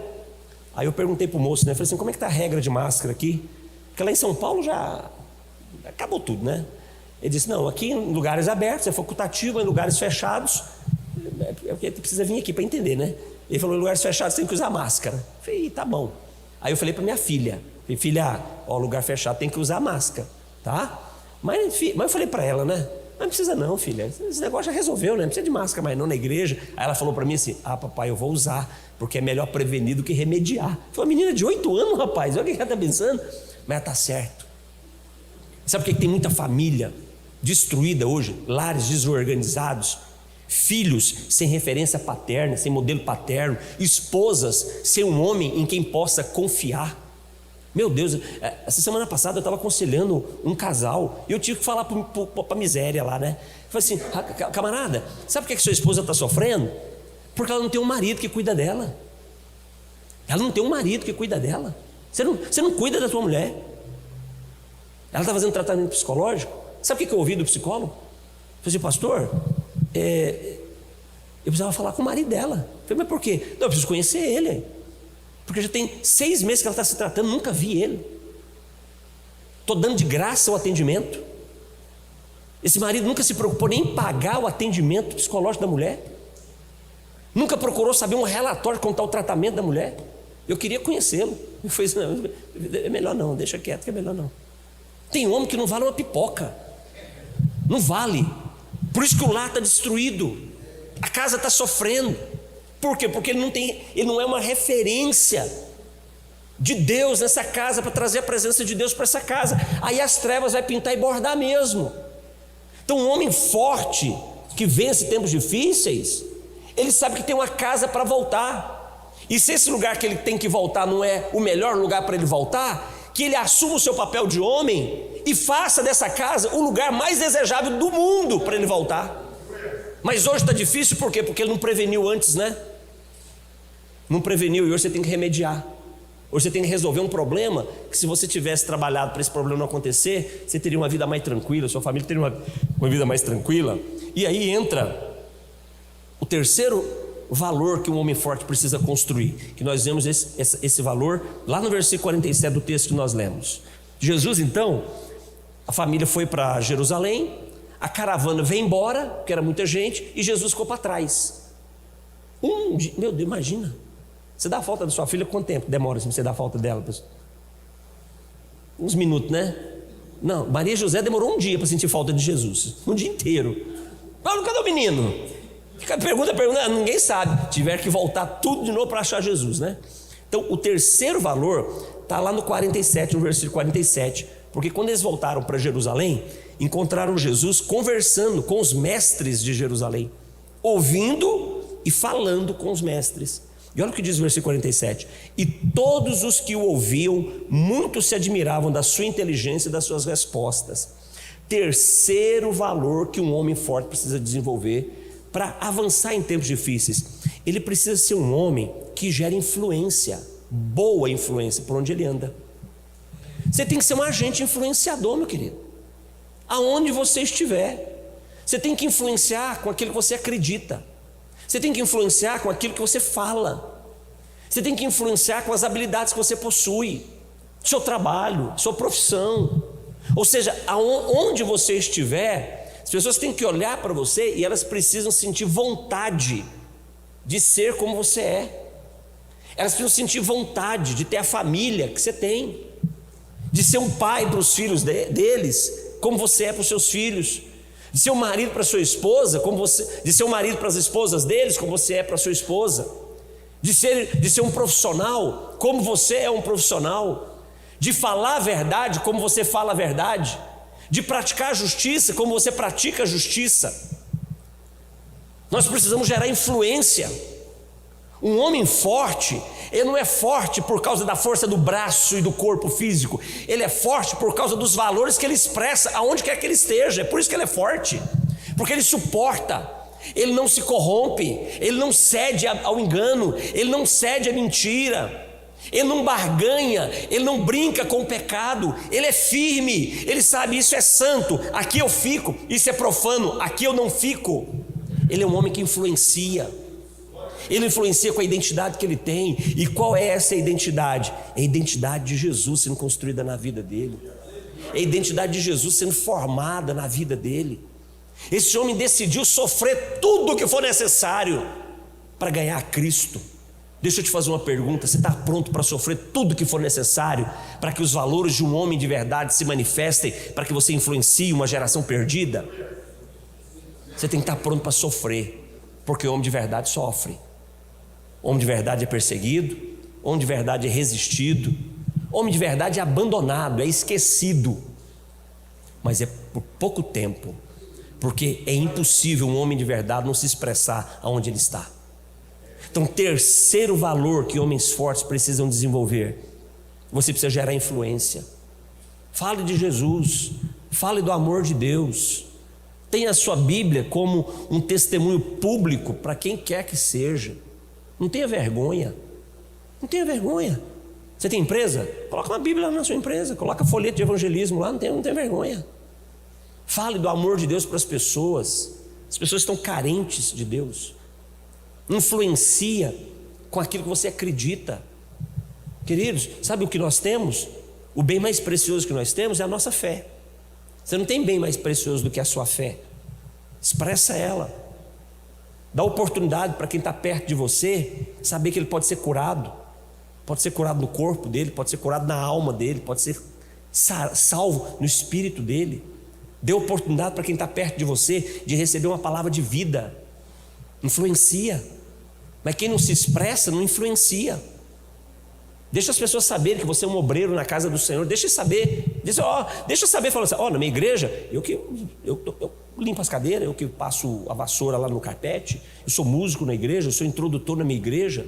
Speaker 1: Aí eu perguntei pro moço, né? Falei assim, como é que tá a regra de máscara aqui? Porque lá em São Paulo já acabou tudo, né? Ele disse, não, aqui em lugares abertos é facultativo, em lugares fechados é porque precisa vir aqui para entender, né? Ele falou, em lugares fechados tem que usar máscara. Eu falei, tá bom. Aí eu falei para minha filha, filha, ó, lugar fechado tem que usar máscara, tá? Mas eu falei para ela, né? Não precisa não, filha, esse negócio já resolveu, né? Não precisa de máscara mais não na igreja. Aí ela falou para mim assim: ah, papai, eu vou usar, porque é melhor prevenir do que remediar. Foi uma menina de 8 anos, rapaz, olha o que ela está pensando. Mas ela está certo. Sabe por que tem muita família destruída hoje? Lares desorganizados, filhos sem referência paterna, sem modelo paterno, esposas sem um homem em quem possa confiar. Meu Deus, essa semana passada eu estava aconselhando um casal e eu tive que falar para a miséria lá, né? Falei assim: camarada, sabe por que sua esposa está sofrendo? Porque ela não tem um marido que cuida dela. Ela não tem um marido que cuida dela. Você não cuida da tua mulher. Ela está fazendo tratamento psicológico. Sabe o que eu ouvi do psicólogo? Eu falei assim: pastor, eu precisava falar com o marido dela. Eu falei: mas por quê? Não, eu preciso conhecer ele. Porque já tem 6 meses que ela está se tratando, nunca vi ele. Estou dando de graça o atendimento. Esse marido nunca se preocupou nem em pagar o atendimento psicológico da mulher. Nunca procurou saber um relatório de como está o tratamento da mulher. Eu queria conhecê-lo. Eu falei: não, é melhor não, deixa quieto que é melhor não. Tem homem que não vale uma pipoca. Não vale. Por isso que o lar está destruído. A casa está sofrendo. Por quê? Porque ele não é uma referência de Deus nessa casa, para trazer a presença de Deus para essa casa. Aí as trevas vai pintar e bordar mesmo. Então um homem forte, que vence tempos difíceis, ele sabe que tem uma casa para voltar. E se esse lugar que ele tem que voltar não é o melhor lugar para ele voltar, que ele assuma o seu papel de homem e faça dessa casa o lugar mais desejável do mundo para ele voltar. Mas hoje está difícil, por quê? Porque ele não preveniu antes, né? Não preveniu, e hoje você tem que remediar. Hoje você tem que resolver um problema que, se você tivesse trabalhado para esse problema não acontecer, você teria uma vida mais tranquila, sua família teria uma vida mais tranquila. E aí entra o terceiro valor que um homem forte precisa construir, que nós vemos esse valor lá no versículo 47 do texto que nós lemos. Jesus, então, a família foi para Jerusalém, a caravana veio embora, porque era muita gente, e Jesus ficou para trás. Meu Deus, imagina, você dá a falta da sua filha, quanto tempo demora assim, você dá a falta dela? Uns minutos, né? Não, Maria e José demorou um dia para sentir falta de Jesus, um dia inteiro. Cadê o menino? Pergunta, ninguém sabe. Tiveram que voltar tudo de novo para achar Jesus, né? Então o terceiro valor está lá no 47, no versículo 47, porque quando eles voltaram para Jerusalém, encontraram Jesus conversando com os mestres de Jerusalém, ouvindo e falando com os mestres. E olha o que diz o versículo 47: e todos os que o ouviam muito se admiravam da sua inteligência e das suas respostas. Terceiro valor que um homem forte precisa desenvolver para avançar em tempos difíceis: ele precisa ser um homem que gera influência, boa influência por onde ele anda. Você tem que ser um agente influenciador, meu querido. Aonde você estiver, você tem que influenciar com aquilo que você acredita. Você tem que influenciar com aquilo que você fala. Você tem que influenciar com as habilidades que você possui, seu trabalho, sua profissão. Ou seja, aonde você estiver, as pessoas têm que olhar para você e elas precisam sentir vontade de ser como você é. Elas precisam sentir vontade de ter a família que você tem, de ser um pai para os filhos deles, como você é para os seus filhos, de ser um marido para a sua esposa, de ser um marido para as esposas deles, como você é para a sua esposa, de ser um profissional, como você é um profissional, de falar a verdade, como você fala a verdade, de praticar a justiça, como você pratica a justiça. Nós precisamos gerar influência. Um homem forte, ele não é forte por causa da força do braço e do corpo físico, ele é forte por causa dos valores que ele expressa aonde quer que ele esteja. É por isso que ele é forte, porque ele suporta, ele não se corrompe, ele não cede ao engano, ele não cede à mentira, ele não barganha, ele não brinca com o pecado, ele é firme, ele sabe: isso é santo, aqui eu fico, isso é profano, aqui eu não fico. Ele é um homem que influencia. Ele influencia com a identidade que ele tem. E qual é essa identidade? É a identidade de Jesus sendo construída na vida dele, é a identidade de Jesus sendo formada na vida dele. Esse homem decidiu sofrer tudo o que for necessário para ganhar a Cristo. Deixa eu te fazer uma pergunta: você está pronto para sofrer tudo o que for necessário para que os valores de um homem de verdade se manifestem, para que você influencie uma geração perdida? Você tem que estar pronto para sofrer, porque o homem de verdade sofre. O homem de verdade é perseguido, o homem de verdade é resistido, o homem de verdade é abandonado, é esquecido, mas é por pouco tempo, porque é impossível um homem de verdade não se expressar aonde ele está. Então, terceiro valor que homens fortes precisam desenvolver: você precisa gerar influência. Fale de Jesus, fale do amor de Deus, tenha a sua Bíblia como um testemunho público para quem quer que seja. Não tenha vergonha, não tenha vergonha. Você tem empresa? Coloca uma Bíblia lá na sua empresa, coloca folheto de evangelismo lá, não tem vergonha. Fale do amor de Deus para as pessoas estão carentes de Deus. Influencia com aquilo que você acredita. Queridos, sabe o que nós temos? O bem mais precioso que nós temos é a nossa fé. Você não tem bem mais precioso do que a sua fé. Expressa ela. Dá oportunidade para quem está perto de você saber que ele pode ser curado. Pode ser curado no corpo dele, pode ser curado na alma dele, pode ser salvo no espírito dele. Dê oportunidade para quem está perto de você de receber uma palavra de vida. Influencia. Mas quem não se expressa não influencia. Deixa as pessoas saberem que você é um obreiro na casa do Senhor. Deixa saber. Deixa saber, falando assim: na minha igreja, eu limpo as cadeiras, eu que passo a vassoura lá no carpete, eu sou músico na igreja, eu sou introdutor na minha igreja.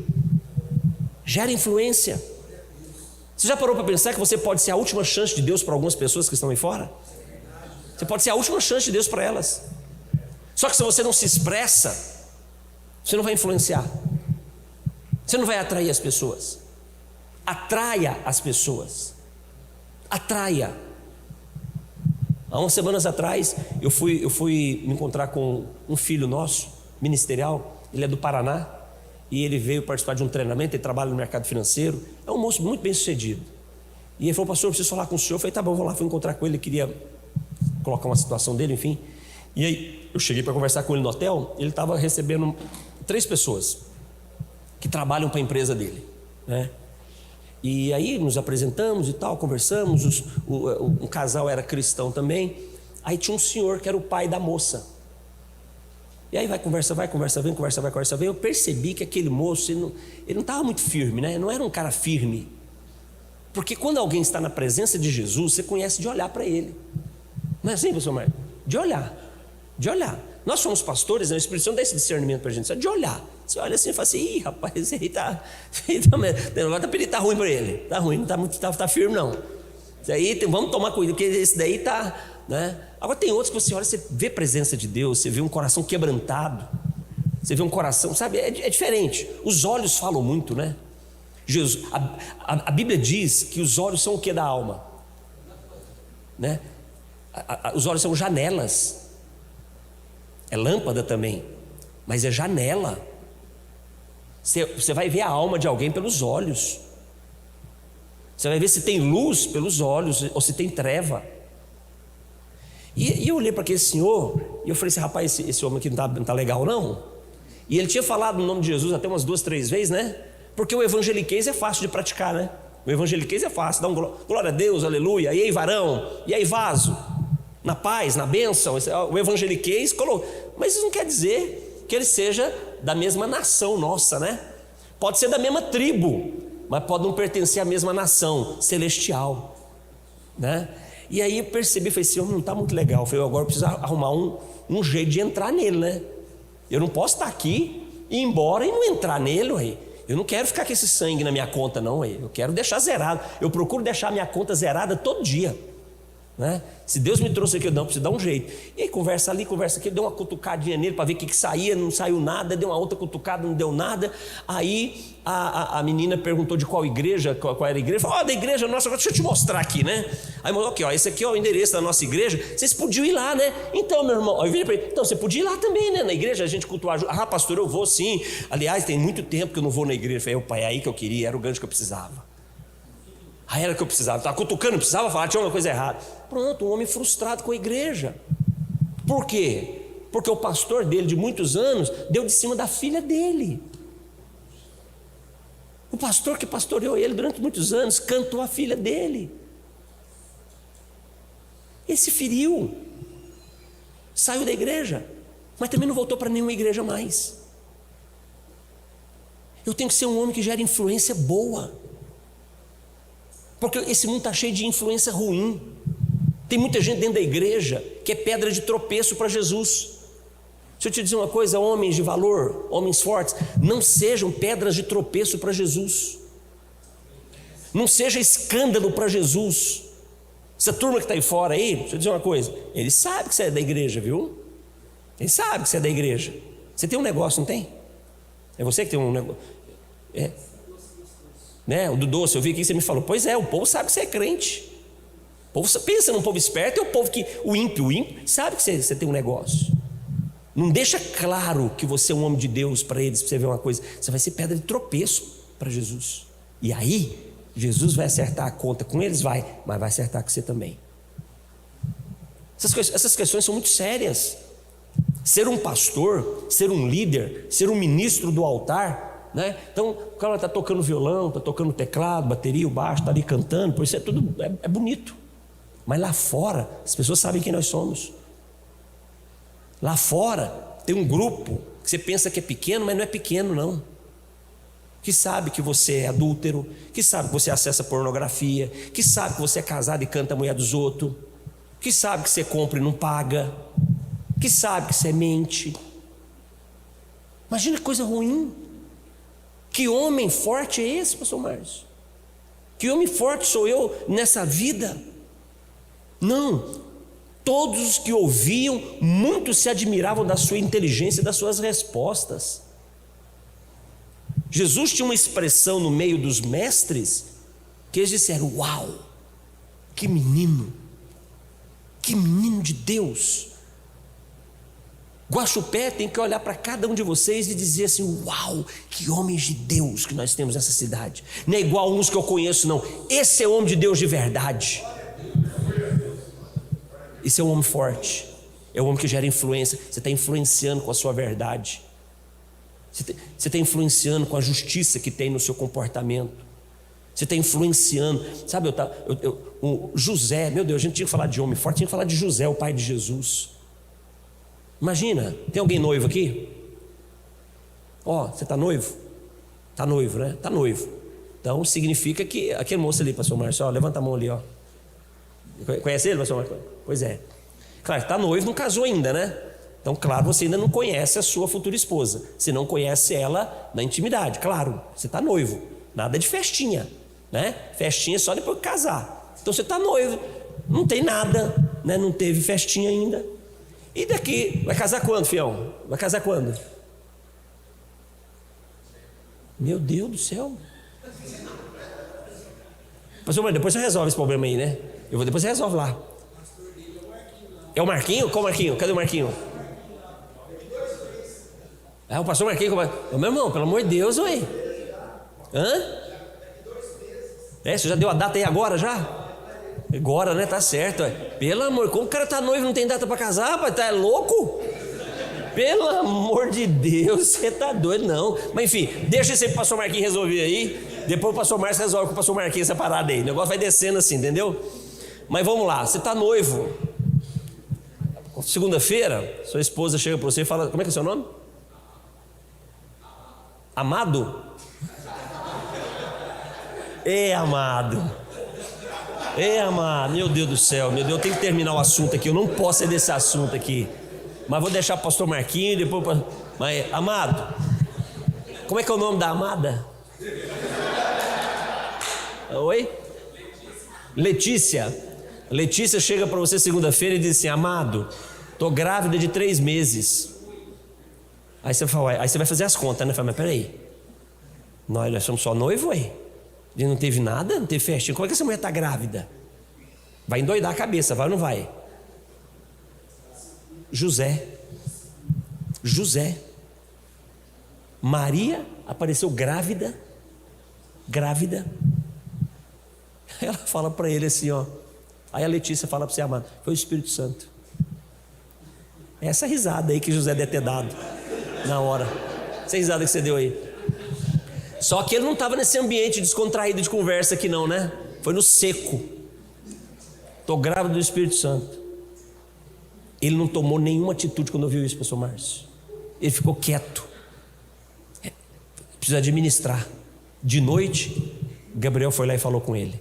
Speaker 1: Gera influência. Você já parou para pensar que você pode ser a última chance de Deus para algumas pessoas que estão aí fora? Você pode ser a última chance de Deus para elas. Só que se você não se expressa, você não vai influenciar, você não vai atrair as pessoas. Atraia as pessoas. Atraia. Há umas semanas atrás eu fui me encontrar com um filho nosso, ministerial. Ele é do Paraná e ele veio participar de um treinamento. Ele trabalha no mercado financeiro, é um moço muito bem sucedido. E ele falou: pastor, eu preciso falar com o senhor. Eu falei: tá bom, vou lá. Fui encontrar com ele, queria colocar uma situação dele, enfim. E aí eu cheguei para conversar com ele no hotel. Ele estava recebendo 3 pessoas que trabalham para a empresa dele, né? E aí nos apresentamos e tal, conversamos. O casal era cristão também. Aí tinha um senhor que era o pai da moça. E aí conversa vem. Eu percebi que aquele moço, ele não estava muito firme, né? Não era um cara firme. Porque quando alguém está na presença de Jesus, você conhece de olhar para ele. Não é assim, pastor Marcos? De olhar. Nós somos pastores, né? O Espírito Santo dá esse discernimento para a gente, de olhar. Você olha assim e fala assim: ih, rapaz, esse aí tá ruim para ele. Tá ruim, não tá firme não. Isso aí, vamos tomar cuidado, porque esse daí tá, né? Agora tem outros que você olha, você vê a presença de Deus, você vê um coração quebrantado, você vê um coração, sabe, é diferente. Os olhos falam muito, né? Jesus, a Bíblia diz que os olhos são o que da alma, né? Os olhos são janelas. É lâmpada também, mas é janela. Você vai ver a alma de alguém pelos olhos. Você vai ver se tem luz pelos olhos ou se tem treva. E eu olhei para aquele senhor e eu falei assim: rapaz, esse homem aqui não tá legal não. E ele tinha falado no nome de Jesus até umas 2, 3 vezes, né? Porque o evangeliquez é fácil de praticar, né? O evangeliquez é fácil, dá um glória a Deus, aleluia. E aí, varão? E aí, vaso? Na paz, na bênção. O evangeliquez colocou. Mas isso não quer dizer que ele seja da mesma nação nossa, né? Pode ser da mesma tribo, mas pode não pertencer à mesma nação celestial, né? E aí eu percebi, falei assim: não está muito legal. Eu falei: agora eu preciso arrumar um jeito de entrar nele, né? Eu não posso estar aqui, ir embora e não entrar nele, ué. Eu não quero ficar com esse sangue na minha conta não, ué. Eu quero deixar zerado. Eu procuro deixar a minha conta zerada todo dia, né? Se Deus me trouxe aqui, eu não preciso dar um jeito. E aí conversa ali, conversa aqui, deu uma cutucadinha nele para ver o que saía, não saiu nada. Deu uma outra cutucada, não deu nada. Aí a menina perguntou de qual igreja, qual era a igreja. Falou: da igreja nossa, deixa eu te mostrar aqui, né? Aí falou: aqui, esse aqui é o endereço da nossa igreja. Vocês podiam ir lá, né? Então, meu irmão, eu virei para ele: então você podia ir lá também, né? Na igreja a gente cultuar. Ah, pastor, eu vou sim. Aliás, tem muito tempo que eu não vou na igreja. Eu falei: pai, é aí que eu queria, era o gancho que eu precisava. Aí era o que eu precisava. Estava cutucando, precisava falar, tinha uma coisa errada. Pronto, um homem frustrado com a igreja. Por quê? Porque o pastor dele de muitos anos deu de cima da filha dele. O pastor que pastoreou ele durante muitos anos cantou a filha dele. Esse feriu, saiu da igreja. mas também não voltou para nenhuma igreja mais. Eu tenho que ser um homem que gera influência boa, porque esse mundo está cheio de influência ruim. Tem muita gente dentro da igreja que é pedra de tropeço para Jesus. Deixa eu te dizer uma coisa, homens de valor, homens fortes, não sejam pedras de tropeço para Jesus. Não seja escândalo para Jesus. Essa turma que está aí fora aí, deixa eu dizer uma coisa, ele sabe que você é da igreja, viu? Ele sabe que você é da igreja. Você tem um negócio, não tem? É você que tem um negócio. É. Né? O do doce, eu vi aqui que você me falou. Pois é, o povo sabe que você é crente. O povo pensa num povo esperto, é o povo que, o ímpio sabe que você tem um negócio. Não deixa claro que você é um homem de Deus para eles, para você ver uma coisa. Você vai ser pedra de tropeço para Jesus. E aí, Jesus vai acertar a conta com eles, mas vai acertar com você também. Essas questões são muito sérias. Ser um pastor, ser um líder, ser um ministro do altar, né? Então o cara está tocando violão, está tocando teclado, bateria, o baixo, está ali cantando, por isso é tudo é bonito. Mas lá fora as pessoas sabem quem nós somos. Lá fora tem um grupo que você pensa que é pequeno, mas não é pequeno não, que sabe que você é adúltero, que sabe que você acessa pornografia, que sabe que você é casado e canta a mulher dos outros, que sabe que você compra e não paga, que sabe que você mente. Imagina que coisa ruim. Que homem forte é esse, pastor Márcio? Que homem forte sou eu nessa vida? Não. Todos os que ouviam, muitos se admiravam da sua inteligência e das suas respostas. Jesus tinha uma expressão no meio dos mestres, que eles disseram: uau, que menino de Deus. Guaxupé tem que olhar para cada um de vocês e dizer assim: uau, que homens de Deus que nós temos nessa cidade. Não é igual uns que eu conheço não, esse é o homem de Deus de verdade. Esse é um homem forte, é um homem que gera influência. Você está influenciando com a sua verdade, você está influenciando com a justiça que tem no seu comportamento, você está influenciando. Sabe, o José, meu Deus, a gente tinha que falar de homem forte, tinha que falar de José, o pai de Jesus. Imagina, tem alguém noivo aqui? Ó, você está noivo? Está noivo, né? Está noivo. Então significa que aquele moço ali, pastor Márcio, ó, levanta a mão ali, ó. Conhece ele, pastor Márcio? Pois é. Claro, está noivo, não casou ainda, né? Então, claro, você ainda não conhece a sua futura esposa. Você não conhece ela na intimidade, claro. Você está noivo. Nada de festinha, né? Festinha só depois que casar. Então você está noivo, não tem nada, né? Não teve festinha ainda. E daqui, vai casar quando, fião? Vai casar quando? Meu Deus do céu. Pastor, mas depois você resolve esse problema aí, né? Depois você resolve lá. É o Marquinho? Qual Marquinho? Cadê o Marquinho? É o pastor Marquinho. Meu irmão, pelo amor de Deus, ué. Hã? É, você já deu a data aí agora já? Agora, né? Tá certo. Pelo amor, como o cara tá noivo e não tem data para casar, rapaz? Tá louco? Pelo amor de Deus, você tá doido, não. Mas enfim, deixa esse pastor Marquinhos resolver aí. Depois o pastor Márcio resolve com o pastor Marquinhos essa parada aí. O negócio vai descendo assim, entendeu? Mas vamos lá, você tá noivo. Segunda-feira, sua esposa chega para você e fala: como é que é o seu nome? Amado? Amado. Amado, meu Deus do céu, meu Deus, eu tenho que terminar o assunto aqui, eu não posso sair desse assunto aqui, mas vou deixar o pastor Marquinhos depois. Mas, amado, como é que é o nome da amada? Oi? Letícia. Letícia chega para você segunda-feira e diz assim: amado, estou grávida de 3 meses. Aí você vai fazer as contas, né? Fala, mas peraí, nós somos só noivo, ué? E não teve nada, não teve festinha. Como é que essa mulher está grávida? Vai endoidar a cabeça, vai ou não vai? José. Maria apareceu grávida. Ela fala para ele assim, ó. Aí a Letícia fala para você: amado, foi o Espírito Santo. Essa risada aí que José deve ter dado na hora. Essa risada que você deu aí. Só que ele não estava nesse ambiente descontraído de conversa aqui não, né? Foi no seco. Estou grávida do Espírito Santo. Ele não tomou nenhuma atitude quando ouviu isso, pastor Márcio. Ele ficou quieto. Precisa administrar. De noite, Gabriel foi lá e falou com ele.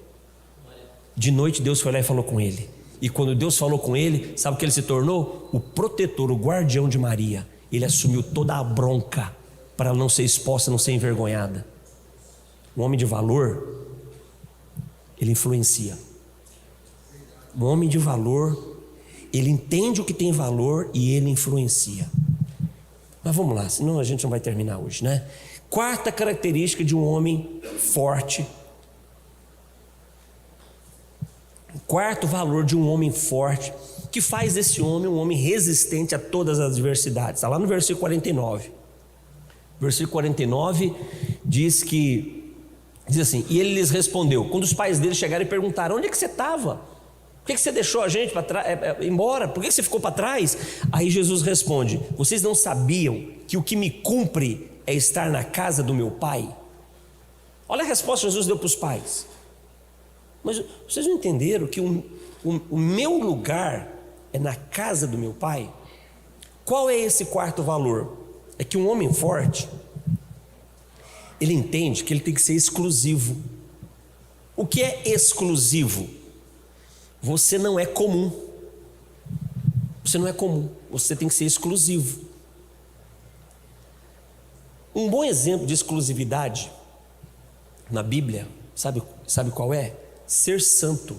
Speaker 1: De noite, Deus foi lá e falou com ele. E quando Deus falou com ele, sabe o que ele se tornou? O protetor, o guardião de Maria. Ele assumiu toda a bronca para ela não ser exposta, não ser envergonhada. Um homem de valor, ele influencia. Um homem de valor, ele entende o que tem valor e ele influencia. Mas vamos lá, senão a gente não vai terminar hoje, né? Quarta característica de um homem forte. Quarto valor de um homem forte, que faz desse homem um homem resistente a todas as adversidades. Está lá no versículo 49. Versículo 49 diz assim: e ele lhes respondeu, quando os pais dele chegaram e perguntaram: onde é que você estava? Por que você deixou a gente para embora? Por que você ficou para trás? Aí Jesus responde: vocês não sabiam que o que me cumpre é estar na casa do meu pai? Olha a resposta que Jesus deu para os pais. Mas vocês não entenderam que o meu lugar é na casa do meu pai? Qual é esse quarto valor? É que um homem forte, ele entende que ele tem que ser exclusivo. O que é exclusivo? Você não é comum. Você não é comum. Você tem que ser exclusivo. Um bom exemplo de exclusividade na Bíblia, sabe qual é? Ser santo.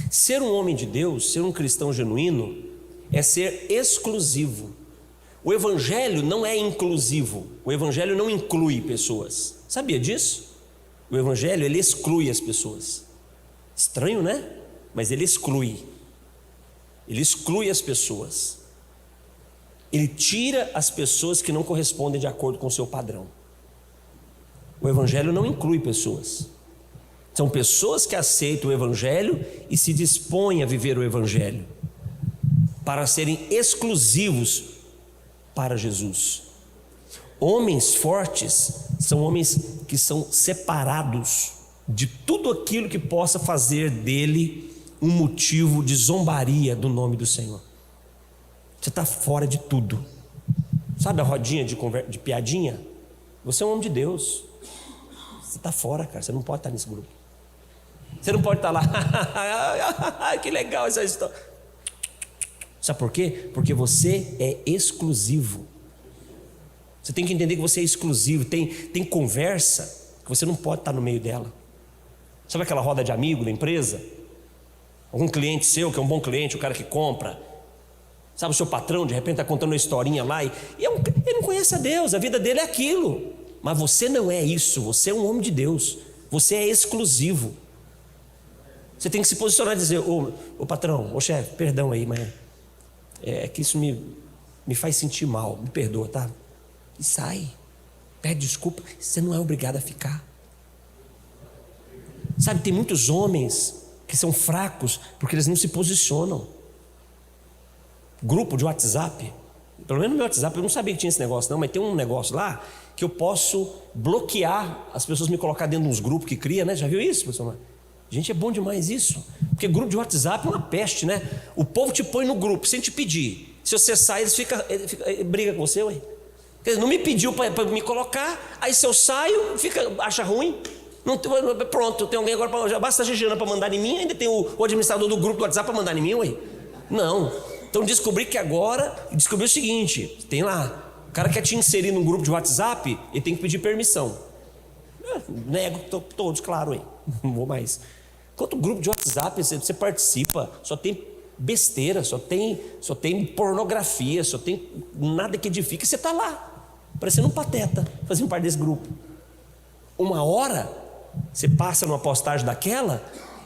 Speaker 1: Ser um homem de Deus, ser um cristão genuíno, é ser exclusivo. O Evangelho não é inclusivo. O Evangelho não inclui pessoas. Sabia disso? O Evangelho, ele exclui as pessoas. Estranho, né? Mas ele exclui. Ele exclui as pessoas. Ele tira as pessoas que não correspondem de acordo com o seu padrão. O Evangelho não inclui pessoas. São pessoas que aceitam o Evangelho e se dispõem a viver o Evangelho para serem exclusivos para Jesus. Homens fortes são homens que são separados de tudo aquilo que possa fazer dele um motivo de zombaria do nome do Senhor. Você está fora de tudo. Sabe a rodinha de piadinha? Você é um homem de Deus. Você está fora, cara. Você não pode estar nesse grupo. Você não pode estar lá. Que legal essa história. Sabe por quê? Porque você é exclusivo. Você tem que entender que você é exclusivo. Tem conversa que você não pode estar no meio dela. Sabe aquela roda de amigo da empresa? Algum cliente seu que é um bom cliente, o cara que compra. Sabe o seu patrão, de repente está contando uma historinha lá ele não conhece a Deus, a vida dele é aquilo. Mas você não é isso, você é um homem de Deus. Você é exclusivo. Você tem que se posicionar e dizer: ô patrão, ô chefe, perdão aí, mas é que isso me faz sentir mal, me perdoa, tá? E sai, pede desculpa, você não é obrigado a ficar. Sabe, tem muitos homens que são fracos porque eles não se posicionam. Grupo de WhatsApp, pelo menos no meu WhatsApp, eu não sabia que tinha esse negócio não, mas tem um negócio lá que eu posso bloquear as pessoas, me colocar dentro de uns grupos que cria, né? Já viu isso, pessoal? Gente, é bom demais isso, porque grupo de WhatsApp é uma peste, né? O povo te põe no grupo sem te pedir. Se você sai, eles briga com você, ué. Quer dizer, não me pediu para me colocar, aí se eu saio, acha ruim. Não, pronto, tem alguém agora, já basta a Gigiana para mandar em mim, ainda tem o administrador do grupo do WhatsApp para mandar em mim, ué. Não. Então descobri o seguinte, tem lá, o cara quer te inserir num grupo de WhatsApp, ele tem que pedir permissão. Nego todos, claro, ué. Não vou mais. Quanto grupo de WhatsApp você participa, só tem besteira, só tem pornografia, só tem nada que edifica, e você está lá, parecendo um pateta, fazendo parte desse grupo. Uma hora, você passa numa postagem daquela,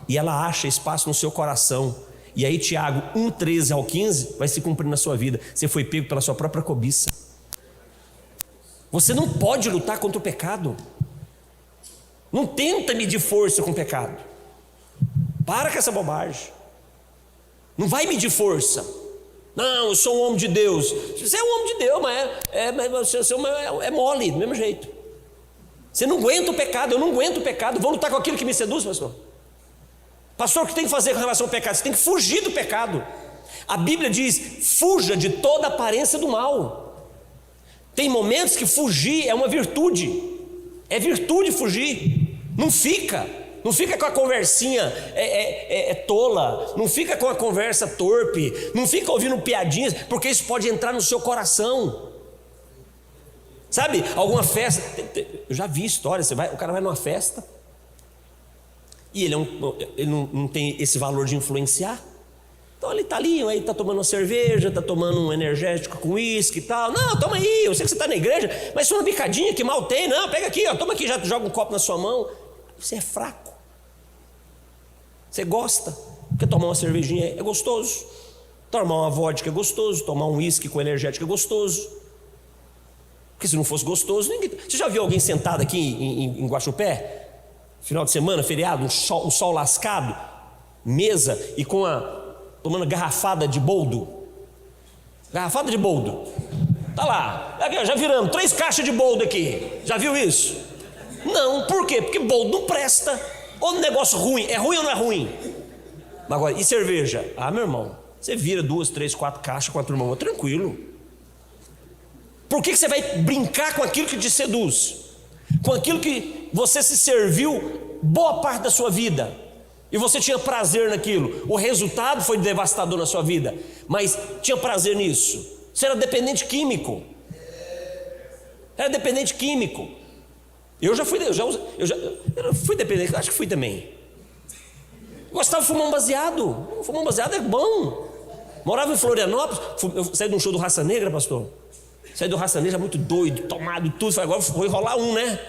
Speaker 1: e ela acha espaço no seu coração, e aí Tiago 1:13 ao 15 vai se cumprir na sua vida. Você foi pego pela sua própria cobiça. Você não pode lutar contra o pecado. Não tenta medir força com o pecado. Para com essa bobagem. Não vai medir força. Não, eu sou um homem de Deus. Você é um homem de Deus, mas você é mole, do mesmo jeito. Você não aguenta o pecado, eu não aguento o pecado. Vou lutar com aquilo que me seduz, pastor. Pastor, o que tem que fazer com relação ao pecado? Você tem que fugir do pecado. A Bíblia diz: fuja de toda aparência do mal. Tem momentos que fugir é uma virtude. É virtude fugir. Não fica com a conversinha tola, não fica com a conversa torpe, não fica ouvindo piadinhas, porque isso pode entrar no seu coração. Sabe, alguma festa, eu já vi história, o cara vai numa festa e ele não tem esse valor de influenciar. Então ele está ali, aí está tomando uma cerveja, está tomando um energético com uísque e tal. Não, toma aí, eu sei que você está na igreja, mas isso é uma bicadinha que mal tem. Não, pega aqui, ó, toma aqui, já joga um copo na sua mão. Você é fraco. Você gosta, porque tomar uma cervejinha é gostoso, tomar uma vodka é gostoso, tomar um uísque com energético é gostoso. Porque se não fosse gostoso, ninguém... Você já viu alguém sentado aqui em Guaxupé? Final de semana, feriado, um sol lascado, mesa e tomando garrafada de boldo. Garrafada de boldo. Tá lá, já viramos 3 caixas de boldo aqui. Já viu isso? Não, por quê? Porque boldo não presta. Ou negócio ruim, é ruim ou não é ruim? Agora, e cerveja? Ah, meu irmão, você vira 2, 3, 4 caixas com a turma, tranquilo. Por que você vai brincar com aquilo que te seduz? Com aquilo que você se serviu boa parte da sua vida e você tinha prazer naquilo. O resultado foi devastador na sua vida, mas tinha prazer nisso. Você era dependente químico. Eu já fui dependente, acho que fui também. Gostava de fumar um baseado. Fumar um baseado é bom. Morava em Florianópolis, eu saí de um show do Raça Negra, pastor. Saí do Raça Negra muito doido, tomado e tudo. Falei, agora vou enrolar um, né?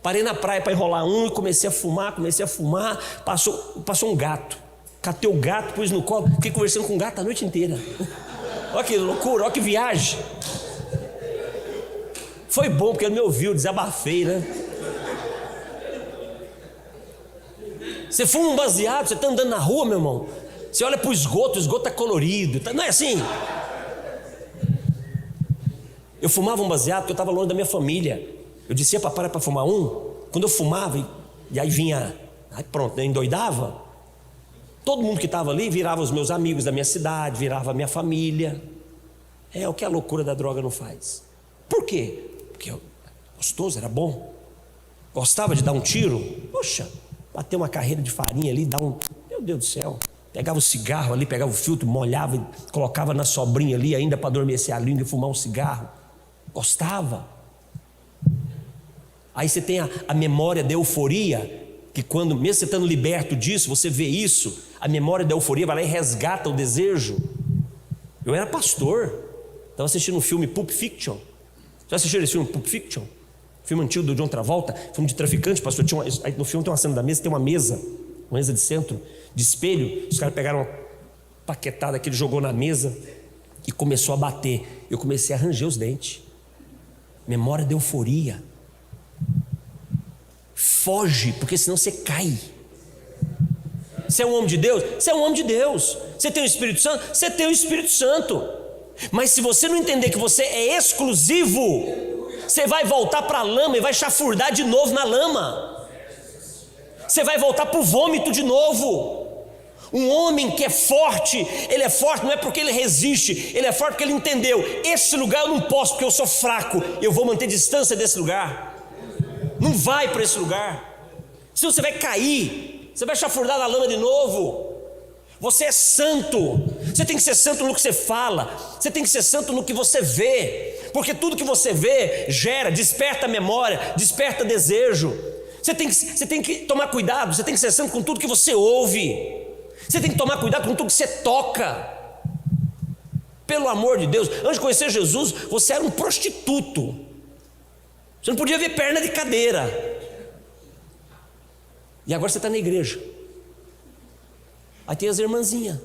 Speaker 1: Parei na praia para enrolar um e comecei a fumar. Passou um gato. Catei o gato, pus no colo, fiquei conversando com o gato a noite inteira. Olha que loucura, olha que viagem. Foi bom porque ele me ouviu, desabafei, né? Você fuma um baseado, você está andando na rua, meu irmão, você olha para o esgoto está colorido, não é assim? Eu fumava um baseado porque eu estava longe da minha família. Eu dizia para fumar um. Quando eu fumava, e aí vinha, aí pronto, eu endoidava. Todo mundo que estava ali virava os meus amigos da minha cidade, virava a minha família. É o que a loucura da droga não faz. Por quê? Porque gostoso, era bom. Gostava de dar um tiro. Poxa, bater uma carreira de farinha ali, meu Deus do céu. Pegava o cigarro ali, pegava o filtro, molhava e colocava na sobrinha ali ainda para adormecer a língua e fumar um cigarro. Gostava. Aí você tem a memória da euforia, que quando, mesmo você estando liberto disso, você vê isso, a memória da euforia vai lá e resgata o desejo. Eu era pastor, estava assistindo um filme Pulp Fiction. Já assistiram esse filme Pulp Fiction? Filme antigo do John Travolta, filme de traficante, pastor. Aí no filme tem uma cena da mesa, tem uma mesa de centro, de espelho. Os caras pegaram uma paquetada que ele jogou na mesa e começou a bater. Eu comecei a ranger os dentes. Memória de euforia. Foge, porque senão você cai. Você é um homem de Deus? Você é um homem de Deus. Você tem o Espírito Santo? Você tem o Espírito Santo. Mas se você não entender que você é exclusivo, você vai voltar para a lama e vai chafurdar de novo na lama. Você vai voltar para o vômito de novo. Um homem que é forte, ele é forte não é porque ele resiste, ele é forte porque ele entendeu: esse lugar eu não posso porque eu sou fraco, eu vou manter distância desse lugar. Não vai para esse lugar, senão você vai cair, você vai chafurdar na lama de novo. Você é santo, você tem que ser santo no que você fala, você tem que ser santo no que você vê, porque tudo que você vê gera, desperta memória, desperta desejo. Você tem que tomar cuidado, você tem que ser santo com tudo que você ouve, você tem que tomar cuidado com tudo que você toca. Pelo amor de Deus, antes de conhecer Jesus, você era um prostituto, você não podia ver perna de cadeira, e agora você está na igreja. Aí tem as irmãzinhas,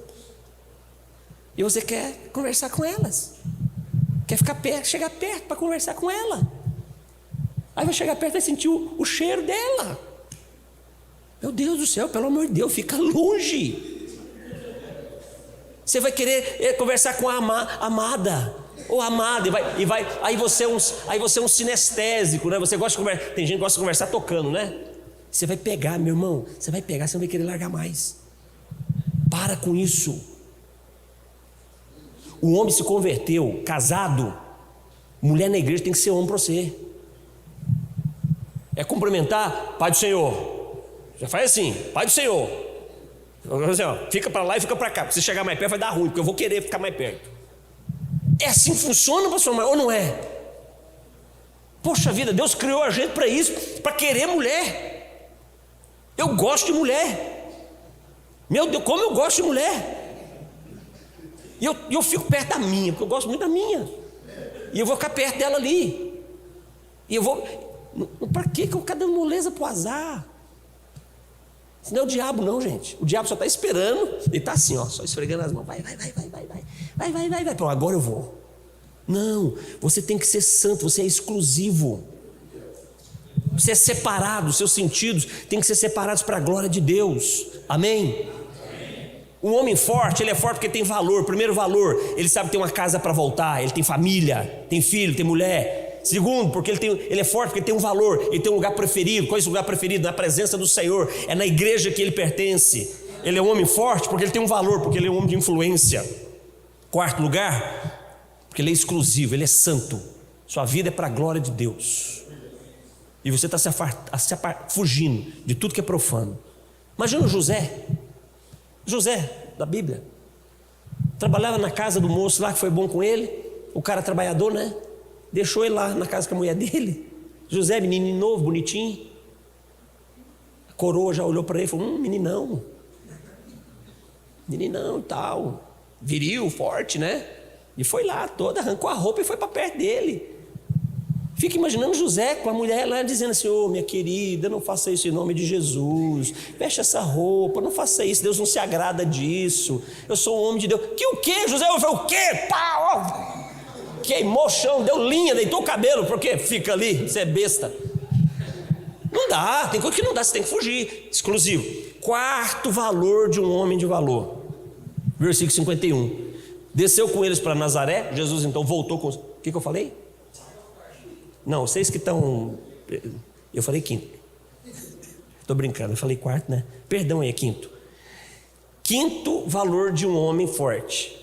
Speaker 1: e você quer conversar com elas, quer ficar perto, chegar perto para conversar com ela. Aí vai chegar perto e vai sentir o cheiro dela. Meu Deus do céu, pelo amor de Deus, fica longe. Você vai querer conversar com a amada ou amado, aí você é um sinestésico, né? Você gosta de conversar, tem gente que gosta de conversar tocando, né? Você vai pegar, meu irmão, você não vai querer largar mais. Para com isso. O homem se converteu, casado, mulher na igreja tem que ser homem para você. É cumprimentar, Pai do Senhor. Já faz assim, Pai do Senhor. Assim, ó, fica para lá e fica para cá. Se chegar mais perto vai dar ruim, porque eu vou querer ficar mais perto. É assim que funciona, pastor Marcos, ou não é? Poxa vida, Deus criou a gente para isso, para querer mulher. Eu gosto de mulher. Meu Deus, como eu gosto de mulher. E eu fico perto da minha, porque eu gosto muito da minha. E eu vou ficar perto dela ali. E eu vou... Para que eu ficar dando moleza para o azar? Isso não é o diabo não, gente. O diabo só está esperando. Ele está assim, ó, só esfregando as mãos. Vai. Pronto, agora eu vou. Não, você tem que ser santo. Você é exclusivo. Você é separado. Seus sentidos têm que ser separados para a glória de Deus. Amém? Um homem forte, ele é forte porque tem valor. Primeiro valor, ele sabe ter uma casa para voltar. Ele tem família, tem filho, tem mulher. Segundo, porque ele é forte porque tem um valor. Ele tem um lugar preferido. Qual é esse lugar preferido? Na presença do Senhor. É na igreja que ele pertence. Ele é um homem forte porque ele tem um valor, porque ele é um homem de influência. Quarto lugar, porque ele é exclusivo, ele é santo. Sua vida é para a glória de Deus. E você está fugindo de tudo que é profano. Imagina o José da Bíblia. Trabalhava na casa do moço lá que foi bom com ele. O cara trabalhador, né? Deixou ele lá na casa com a mulher dele. José, menino novo, bonitinho. A coroa já olhou para ele e falou: meninão e tal. Viril, forte, né? E foi lá toda, arrancou a roupa e foi para perto dele. Fica imaginando José com a mulher lá dizendo assim: ô minha querida, não faça isso em nome de Jesus. Veste essa roupa, não faça isso, Deus não se agrada disso. Eu sou um homem de Deus. Que o quê, José? Eu falei: o quê? Pau! Queimou o chão, deu linha, deitou o cabelo. Por quê? Fica ali, você é besta. Não dá, tem coisa que não dá, você tem que fugir. Exclusivo. Quarto valor de um homem de valor. Versículo 51. Desceu com eles para Nazaré. Jesus então voltou com... O que eu falei? Não, vocês que estão... Eu falei quinto. Estou brincando, eu falei quarto, né? Perdão aí, é quinto. Quinto valor de um homem forte.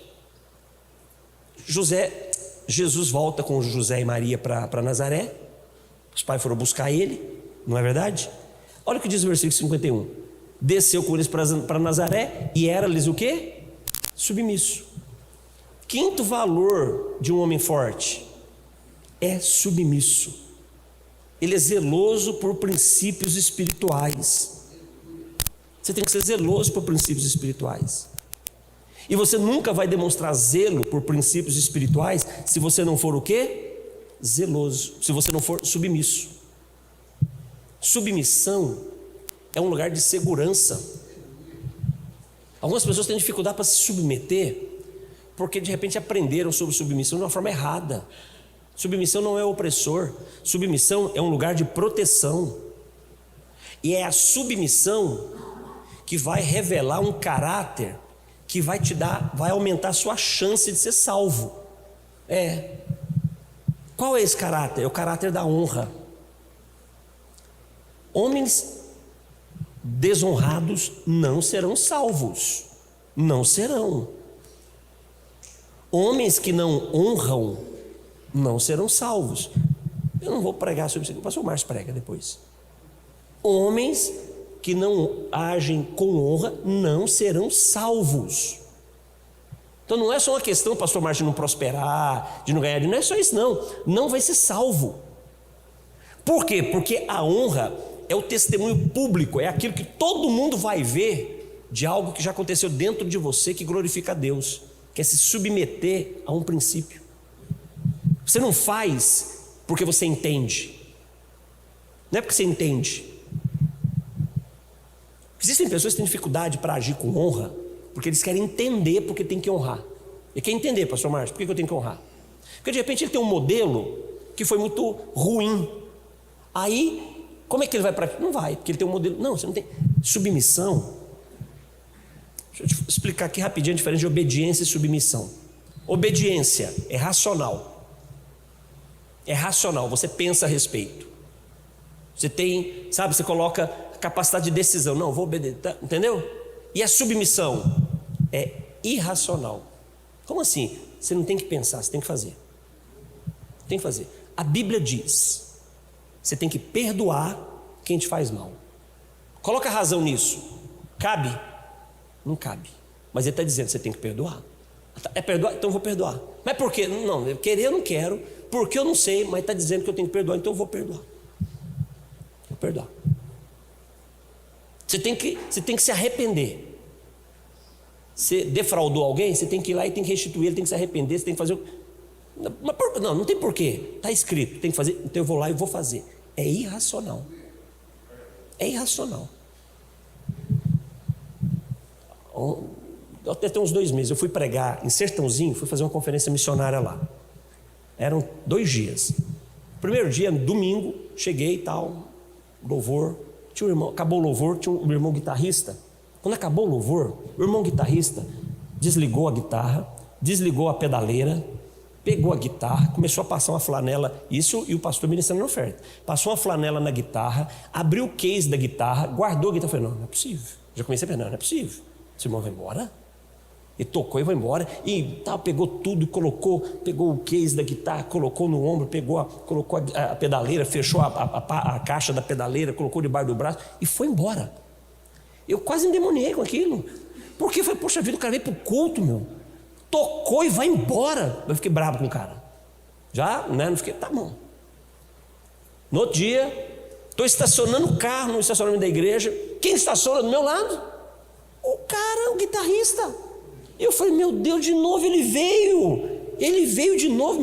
Speaker 1: Jesus volta com José e Maria para Nazaré. Os pais foram buscar ele, não é verdade? Olha o que diz o versículo 51. Desceu com eles para Nazaré e era-lhes o quê? Submisso. Quinto valor de um homem forte é submisso. Ele é zeloso por princípios espirituais. Você tem que ser zeloso por princípios espirituais. E você nunca vai demonstrar zelo por princípios espirituais se você não for o quê? Zeloso. Se você não for submisso. Submissão é um lugar de segurança. Algumas pessoas têm dificuldade para se submeter porque de repente aprenderam sobre submissão de uma forma errada. Submissão não é opressor. Submissão é um lugar de proteção. E é a submissão que vai revelar um caráter que vai aumentar a sua chance de ser salvo. Qual é esse caráter? É o caráter da honra. Homens desonrados não serão salvos. Não serão. Homens que não honram não serão salvos. Eu não vou pregar sobre isso, o pastor Márcio prega depois. Homens que não agem com honra não serão salvos. Então não é só uma questão, pastor Márcio, de não prosperar, de não ganhar dinheiro, não é só isso não vai ser salvo. Por quê? Porque a honra é o testemunho público, é aquilo que todo mundo vai ver de algo que já aconteceu dentro de você que glorifica a Deus, que é se submeter a um princípio. Você não faz porque você entende, não é porque você entende. Existem pessoas que têm dificuldade para agir com honra porque eles querem entender porque tem que honrar. Ele quer entender, pastor Márcio, por que eu tenho que honrar? Porque de repente ele tem um modelo que foi muito ruim. Aí, como é que ele vai para... Não vai, porque ele tem um modelo... Não, você não tem... Submissão. Deixa eu te explicar aqui rapidinho a diferença de obediência e submissão. Obediência é racional. É racional, você pensa a respeito. Você tem, sabe, você coloca capacidade de decisão. Não, vou obedecer, tá? Entendeu? E a submissão é irracional. Como assim? Você não tem que pensar, você tem que fazer. Tem que fazer. A Bíblia diz: você tem que perdoar quem te faz mal. Coloca razão nisso. Cabe? Não cabe. Mas ele está dizendo: você tem que perdoar. É perdoar? Então eu vou perdoar. Mas por quê? Não, querer eu não quero, porque eu não sei, mas está dizendo que eu tenho que perdoar, então eu vou perdoar. Vou perdoar. Você tem que se arrepender. Você defraudou alguém, você tem que ir lá e tem que restituir, ele tem que se arrepender, você tem que fazer. Não tem porquê. Está escrito, tem que fazer, então eu vou lá e vou fazer. É irracional. É irracional. Até tem uns 2 meses, eu fui pregar em Sertãozinho, fui fazer uma conferência missionária lá. Eram 2 dias. Primeiro dia, domingo, cheguei e tal, louvor. Tinha um irmão, acabou o louvor, tinha um irmão guitarrista. Quando acabou o louvor, o irmão guitarrista desligou a guitarra, desligou a pedaleira, pegou a guitarra, começou a passar uma flanela, isso e o pastor ministrando na oferta. Passou uma flanela na guitarra, abriu o case da guitarra, guardou a guitarra. Falei: não é possível. Já comecei a pensar: não é possível. Esse irmão vai embora? E tocou e vai embora. E tal, pegou tudo e pegou o case da guitarra, colocou no ombro, colocou a pedaleira, fechou a caixa da pedaleira, colocou debaixo do braço e foi embora. Eu quase endemoniei com aquilo. Porque foi: poxa vida, o cara veio pro culto, meu. Tocou e vai embora. Eu fiquei bravo com o cara. Já, né? Não fiquei, tá bom. No outro dia, estou estacionando o carro no estacionamento da igreja. Quem estaciona do meu lado? O cara, o guitarrista. Eu falei: meu Deus, de novo ele veio. Ele veio de novo.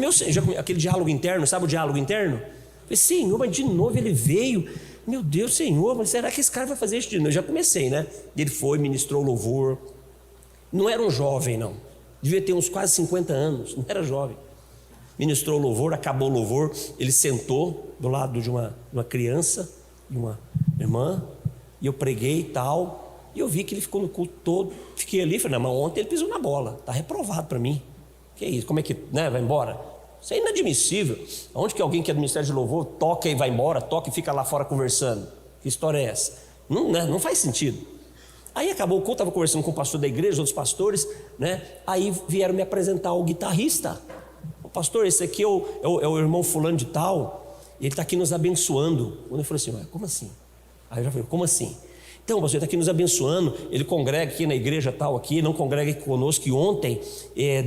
Speaker 1: Aquele diálogo interno, sabe o diálogo interno? Eu falei: Senhor, mas de novo ele veio. Meu Deus, Senhor, mas será que esse cara vai fazer isso de novo? Eu já comecei, né? Ele foi, ministrou louvor. Não era um jovem, não. Devia ter uns quase 50 anos. Não era jovem. Ministrou louvor, acabou o louvor. Ele sentou do lado de uma criança, de uma irmã. E eu preguei e tal. E eu vi que ele ficou no culto todo. Fiquei ali, falei: não, mas ontem ele pisou na bola. Está reprovado para mim. Que é isso? Como é que, né, vai embora? Isso é inadmissível. Onde que alguém que é do ministério de louvor toca e vai embora, toca e fica lá fora conversando? Que história é essa? Não, né, não faz sentido. Aí acabou o culto, estava conversando com o pastor da igreja, outros pastores, né? Aí vieram me apresentar o guitarrista. O pastor, esse aqui é o irmão fulano de tal, e ele está aqui nos abençoando. Quando eu falei assim: como assim? Aí eu já falei: como assim? Então, pastor, ele está aqui nos abençoando, ele congrega aqui na igreja tal aqui, não congrega aqui conosco, que ontem,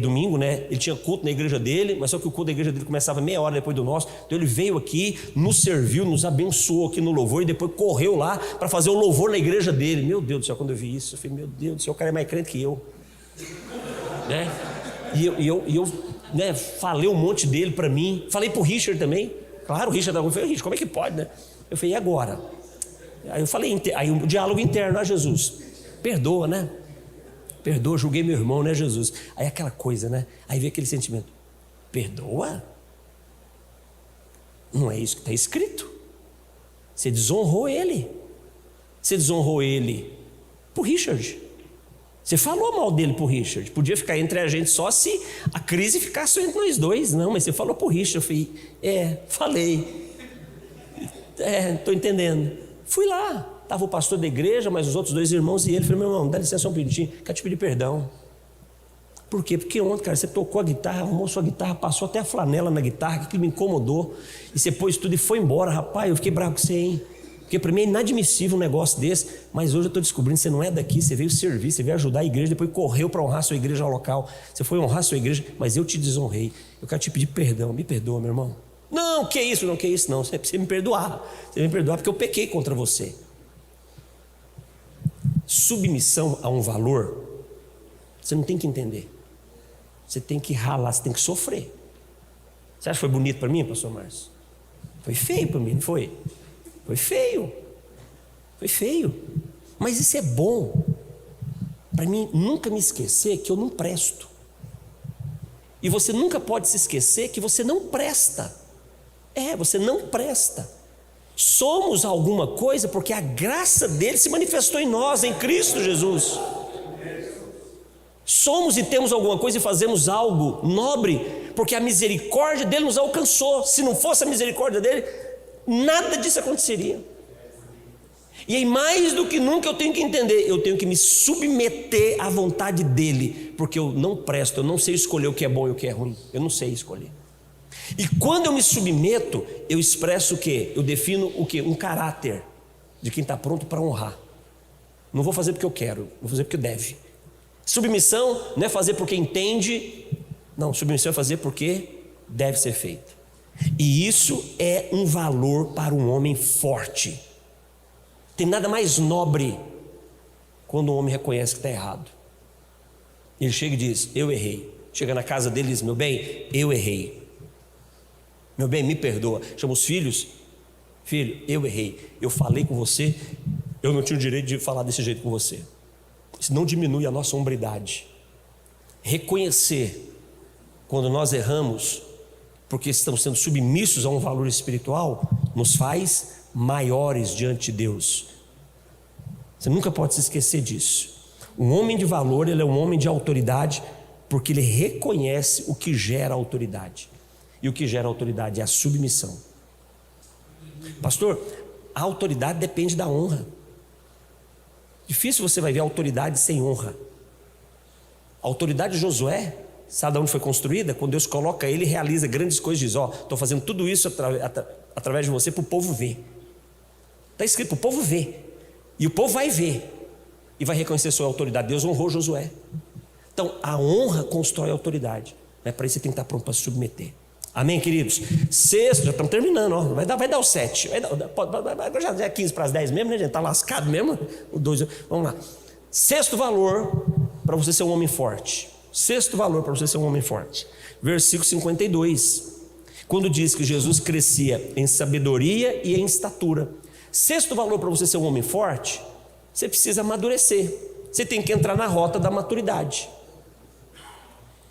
Speaker 1: domingo, né, ele tinha culto na igreja dele, mas só que o culto da igreja dele começava meia hora depois do nosso, então ele veio aqui, nos serviu, nos abençoou aqui no louvor, e depois correu lá para fazer o louvor na igreja dele. Meu Deus do céu, quando eu vi isso, eu falei: meu Deus do céu, o cara é mais crente que eu. Né? E eu né, falei um monte dele para mim, falei para o Richard também, claro, o Richard falou: Richard, como é que pode, né? Eu falei: e agora? Aí eu falei, aí o diálogo interno: Jesus, perdoa, né? Perdoa, julguei meu irmão, né, Jesus? Aí aquela coisa, né? Aí vem aquele sentimento: perdoa? Não é isso que está escrito. Você desonrou ele. Você desonrou ele por Richard. Você falou mal dele por Richard. Podia ficar entre a gente só se a crise ficasse só entre nós dois. Não, mas você falou por Richard. Eu falei: falei. Estou entendendo. Fui lá, estava o pastor da igreja, mas os outros 2 irmãos e ele. Falei: meu irmão, dá licença um minutinho, quero te pedir perdão. Por quê? Porque ontem, cara, você tocou a guitarra, arrumou sua guitarra, passou até a flanela na guitarra, que me incomodou, e você pôs tudo e foi embora. Rapaz, eu fiquei bravo com você, hein? Porque para mim é inadmissível um negócio desse, mas hoje eu estou descobrindo que você não é daqui, você veio servir, você veio ajudar a igreja, depois correu para honrar a sua igreja ao local. Você foi honrar a sua igreja, mas eu te desonrei. Eu quero te pedir perdão, me perdoa, meu irmão. Não, que isso, não, que isso, não. Você precisa me perdoar. Você me perdoar porque eu pequei contra você. Submissão a um valor, você não tem que entender. Você tem que ralar, você tem que sofrer. Você acha que foi bonito para mim, pastor Márcio? Foi feio para mim, não foi? Foi feio. Foi feio. Mas isso é bom para mim nunca me esquecer que eu não presto. E você nunca pode se esquecer que você não presta. Você não presta. Somos alguma coisa porque a graça dele se manifestou em nós, em Cristo Jesus. Somos e temos alguma coisa e fazemos algo nobre porque a misericórdia dele nos alcançou. Se não fosse a misericórdia dele, nada disso aconteceria. E aí, mais do que nunca, eu tenho que entender, eu tenho que me submeter à vontade dele, porque eu não presto, eu não sei escolher o que é bom e o que é ruim, eu não sei escolher. E quando eu me submeto, eu expresso o quê? Eu defino o quê? Um caráter de quem está pronto para honrar. Não vou fazer porque eu quero, vou fazer porque deve. Submissão não é fazer porque entende, não, submissão é fazer porque deve ser feito. E isso é um valor para um homem forte. Tem nada mais nobre quando um homem reconhece que está errado. Ele chega e diz: eu errei. Chega na casa dele e diz: meu bem, eu errei. Meu bem, me perdoa. Chama os filhos: filho, eu errei. Eu falei com você, eu não tinha o direito de falar desse jeito com você. Isso não diminui a nossa hombridade. Reconhecer quando nós erramos, porque estamos sendo submissos a um valor espiritual, nos faz maiores diante de Deus. Você nunca pode se esquecer disso. Um homem de valor, ele é um homem de autoridade, porque ele reconhece o que gera autoridade. E o que gera autoridade é a submissão. Pastor, a autoridade depende da honra. Difícil você vai ver autoridade sem honra. A autoridade de Josué, sabe de onde foi construída? Quando Deus coloca ele, realiza grandes coisas, diz: ó, estou fazendo tudo isso através de você para o povo ver. Está escrito para o povo ver. E o povo vai ver e vai reconhecer sua autoridade. Deus honrou Josué. Então a honra constrói a autoridade. Para isso você tem que estar pronto para se submeter. Amém, queridos? Sexto, já estamos terminando, ó. Vai dar o 7. Já é 15 para as 10 mesmo, né, gente? Está lascado mesmo. Vamos lá. Sexto valor para você ser um homem forte. Sexto valor para você ser um homem forte. Versículo 52. Quando diz que Jesus crescia em sabedoria e em estatura. Sexto valor para você ser um homem forte: você precisa amadurecer. Você tem que entrar na rota da maturidade.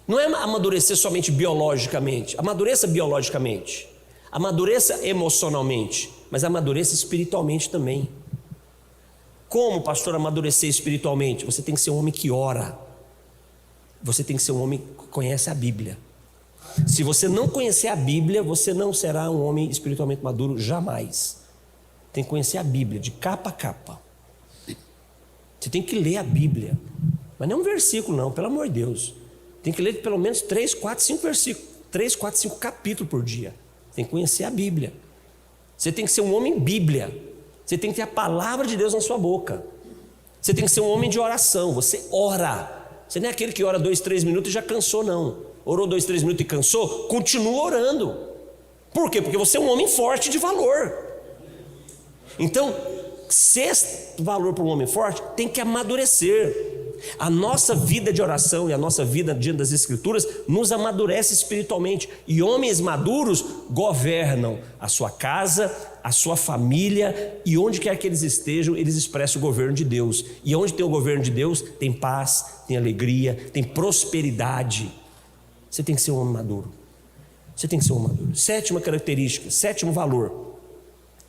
Speaker 1: Não é amadurecer somente biologicamente. Amadureça biologicamente, amadureça emocionalmente, mas amadureça espiritualmente também. Como, pastor, amadurecer espiritualmente? Você tem que ser um homem que ora. Você tem que ser um homem que conhece a Bíblia. Se você não conhecer a Bíblia, você não será um homem espiritualmente maduro jamais. Tem que conhecer a Bíblia de capa a capa. Você tem que ler a Bíblia, mas não um versículo não, pelo amor de Deus. Tem que ler pelo menos 3, 4, 5 versículos, 3, 4, 5 capítulos por dia. Tem que conhecer a Bíblia. Você tem que ser um homem Bíblia. Você tem que ter a palavra de Deus na sua boca. Você tem que ser um homem de oração. Você ora. Você não é aquele que ora 2, 3 minutos e já cansou, não. Orou 2, 3 minutos e cansou? Continua orando. Por quê? Porque você é um homem forte de valor. Então, sexto valor para um homem forte: tem que amadurecer. A nossa vida de oração e a nossa vida diante das Escrituras nos amadurece espiritualmente. E homens maduros governam a sua casa, a sua família, e onde quer que eles estejam, eles expressam o governo de Deus. E onde tem o governo de Deus, tem paz, tem alegria, tem prosperidade. Você tem que ser um homem maduro. Você tem que ser um homem maduro. Sétima característica, sétimo valor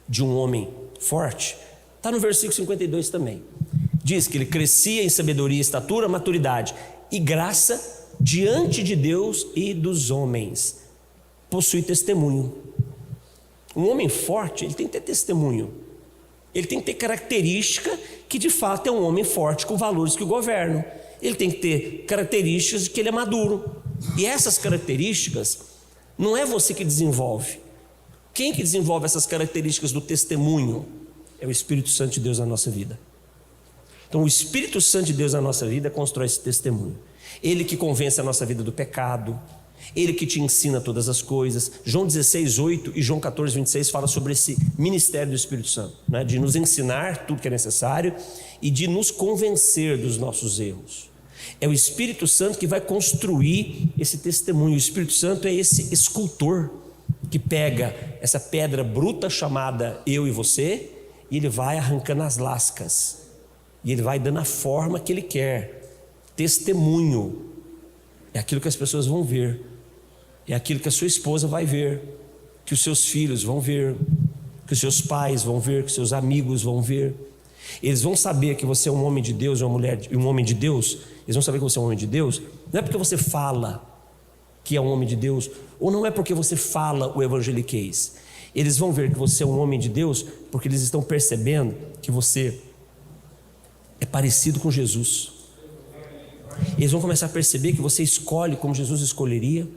Speaker 1: de um homem forte, está no versículo 52 também. Diz que ele crescia em sabedoria, estatura, maturidade e graça diante de Deus e dos homens. Possui testemunho. Um homem forte, ele tem que ter testemunho. Ele tem que ter característica que de fato é um homem forte com valores que o governam. Ele tem que ter características de que ele é maduro. E essas características não é você que desenvolve. Quem que desenvolve essas características do testemunho? É o Espírito Santo de Deus na nossa vida. Então o Espírito Santo de Deus na nossa vida constrói esse testemunho. Ele que convence a nossa vida do pecado, Ele que te ensina todas as coisas. João 16, 8 e João 14, 26 fala sobre esse ministério do Espírito Santo, né? De nos ensinar tudo que é necessário e de nos convencer dos nossos erros. É o Espírito Santo que vai construir esse testemunho. O Espírito Santo é esse escultor que pega essa pedra bruta chamada eu e você, e ele vai arrancando as lascas, e ele vai dando a forma que ele quer. Testemunho é aquilo que as pessoas vão ver, é aquilo que a sua esposa vai ver, que os seus filhos vão ver, que os seus pais vão ver, que os seus amigos vão ver. Eles vão saber que você é um homem de Deus, uma mulher, um homem de Deus. Eles vão saber que você é um homem de Deus. Não é porque você fala que é um homem de Deus, ou não é porque você fala o evangeliquez. Eles vão ver que você é um homem de Deus, porque eles estão percebendo que você é parecido com Jesus. Eles vão começar a perceber que você escolhe como Jesus escolheria.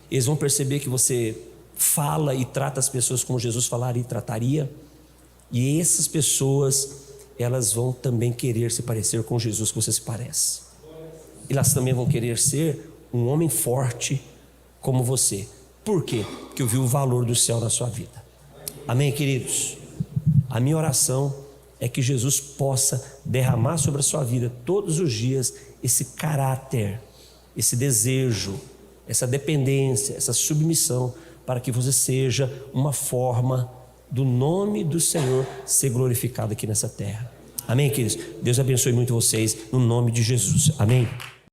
Speaker 1: Eles vão perceber que você fala e trata as pessoas como Jesus falaria e trataria. E essas pessoas, elas vão também querer se parecer com Jesus que você se parece. Elas também vão querer ser um homem forte como você. Por quê? Porque eu vi o valor do céu na sua vida. Amém, queridos? A minha oração é que Jesus possa derramar sobre a sua vida todos os dias esse caráter, esse desejo, essa dependência, essa submissão, para que você seja uma forma do nome do Senhor ser glorificado aqui nessa terra. Amém, queridos? Deus abençoe muito vocês no nome de Jesus. Amém.